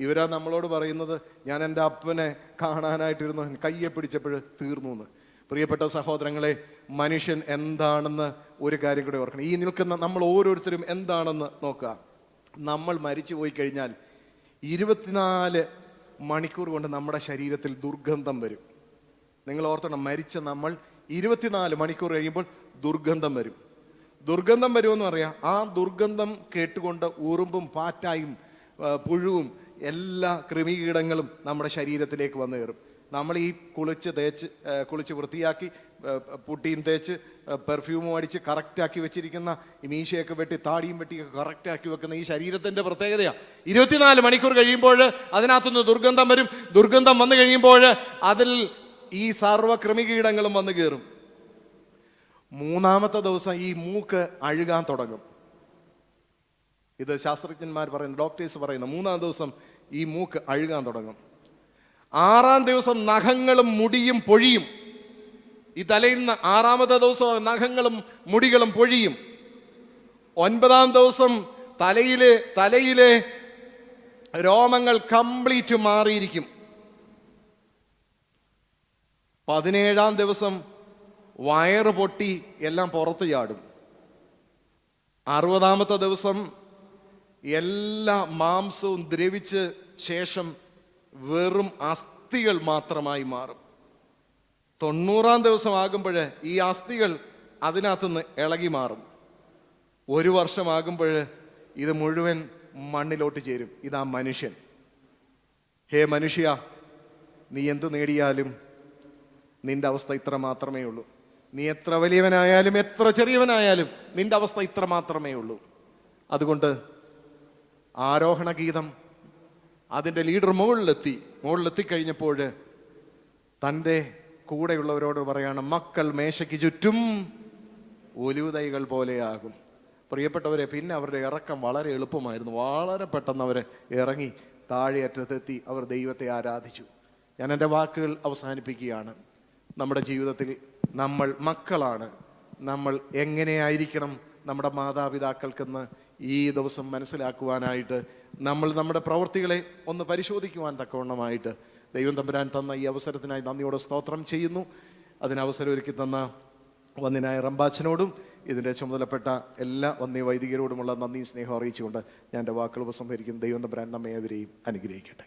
ഇവരാ നമ്മളോട് പറയുന്നത്, ഞാൻ എൻ്റെ അപ്പനെ കാണാനായിട്ടിരുന്നു, കയ്യെ പിടിച്ചപ്പോൾ തീർന്നു എന്ന്. പ്രിയപ്പെട്ട സഹോദരങ്ങളെ, മനുഷ്യൻ എന്താണെന്ന് ഒരു കാര്യം കൂടെ ഓർക്കണം. ഈ നിൽക്കുന്ന നമ്മൾ ഓരോരുത്തരും എന്താണെന്ന് നോക്കുക. നമ്മൾ മരിച്ചു പോയി കഴിഞ്ഞാൽ 24 മണിക്കൂർ കൊണ്ട് നമ്മുടെ ശരീരത്തിൽ ദുർഗന്ധം വരും. നിങ്ങൾ ഓർത്തണം, മരിച്ച നമ്മൾ 24 മണിക്കൂർ കഴിയുമ്പോൾ ദുർഗന്ധം വരും. ദുർഗന്ധം വരുമെന്ന് പറയാം. ആ ദുർഗന്ധം കേട്ടുകൊണ്ട് ഉറുമ്പും പാറ്റായും പുഴുവും എല്ലാ കൃമികീടങ്ങളും നമ്മുടെ ശരീരത്തിലേക്ക് വന്നു കയറും. നമ്മൾ ഈ കുളിച്ച് വൃത്തിയാക്കി പുട്ടിയും തേച്ച് പെർഫ്യൂമും അടിച്ച് കറക്റ്റാക്കി വെച്ചിരിക്കുന്ന ഈ മീശയൊക്കെ വെട്ടി താടിയും വെട്ടിയൊക്കെ കറക്റ്റാക്കി വെക്കുന്ന ഈ ശരീരത്തിൻ്റെ പ്രത്യേകതയാണ്. 24 മണിക്കൂർ കഴിയുമ്പോൾ അതിനകത്തുനിന്ന് ദുർഗന്ധം വരും. ദുർഗന്ധം വന്നു കഴിയുമ്പോൾ അതിൽ ഈ സർവ്വ കൃമികീടങ്ങളും വന്നു കയറും. 3-ാമത്തെ ദിവസം ഈ മൂക്ക് അഴുകാൻ തുടങ്ങും. ഇത് ശാസ്ത്രജ്ഞന്മാർ പറയുന്നു, ഡോക്ടേഴ്സ് പറയുന്നു, 3-ാം ദിവസം ഈ മൂക്ക് അഴുകാൻ തുടങ്ങും. 6-ാം ദിവസം നഖങ്ങളും മുടിയും പൊഴിയും. ഈ തലയിൽ നിന്ന് 6-ാമത്തെ ദിവസം നഖങ്ങളും മുടികളും പൊഴിയും. 9-ാം ദിവസം തലയിലെ രോമങ്ങൾ കംപ്ലീറ്റ് മാറിയിരിക്കും. 17-ാം ദിവസം വയറ് പൊട്ടി എല്ലാം പുറത്ത് ചാടും. 60-ാമത്തെ ദിവസം എല്ലാ മാംസവും ദ്രവിച്ച് ശേഷം വെറും അസ്ഥികൾ മാത്രമായി മാറും. 90-ാം ദിവസം ആകുമ്പോൾ ഈ അസ്ഥികൾ അതിനകത്തുനിന്ന് ഇളകി മാറും. 1 വർഷമാകുമ്പോൾ ഇത് മുഴുവൻ മണ്ണിലോട്ട് ചേരും. ഇതാ മനുഷ്യൻ. ഹേ മനുഷ്യ, നീ എന്തു നേടിയാലും നിന്റെ അവസ്ഥ ഇത്ര മാത്രമേ ഉള്ളൂ. നീ എത്ര വലിയവനായാലും എത്ര ചെറിയവനായാലും നിന്റെ അവസ്ഥ ഇത്ര മാത്രമേ ഉള്ളൂ. അതുകൊണ്ട് ആരോഹണ ഗീതം അതിൻ്റെ ലീഡർ മുകളിലെത്തിക്കഴിഞ്ഞപ്പോൾ തൻ്റെ കൂടെയുള്ളവരോട് പറയാണ്, മക്കൾ മേശയ്ക്ക് ചുറ്റും ഒലിവുതൈകൾ പോലെയാകും. പ്രിയപ്പെട്ടവരെ, പിന്നെ അവരുടെ ഇറക്കം വളരെ എളുപ്പമായിരുന്നു. വളരെ പെട്ടെന്ന് അവർ ഇറങ്ങി താഴെ അറ്റത്തെത്തി അവർ ദൈവത്തെ ആരാധിച്ചു. ഞാൻ എൻ്റെ വാക്കുകൾ അവസാനിപ്പിക്കുകയാണ്. നമ്മുടെ ജീവിതത്തിൽ നമ്മൾ മക്കളാണ്. നമ്മൾ എങ്ങനെയായിരിക്കണം നമ്മുടെ മാതാപിതാക്കൾക്കെന്ന് ഈ ദിവസം മനസ്സിലാക്കുവാനായിട്ട്, നമ്മൾ നമ്മുടെ പ്രവൃത്തികളെ ഒന്ന് പരിശോധിക്കുവാൻ തക്കവണ്ണമായിട്ട് ദൈവം തമ്പുരാൻ തന്ന ഈ അവസരത്തിനായി നന്ദിയോടെ സ്തോത്രം ചെയ്യുന്നു. അതിനവസരം ഒരുക്കി തന്ന വന്യനായ റമ്പാച്ചനോടും ഇതിൻ്റെ ചുമതലപ്പെട്ട എല്ലാ വന്യ വൈദികരോടുമുള്ള നന്ദിയും സ്നേഹം അറിയിച്ചുകൊണ്ട് ഞാൻ എൻ്റെ വാക്കുകൾ ഉപസംഹരിക്കുന്നു. ദൈവം തമ്പുരാൻ നമ്മെ അവരെയും അനുഗ്രഹിക്കട്ടെ.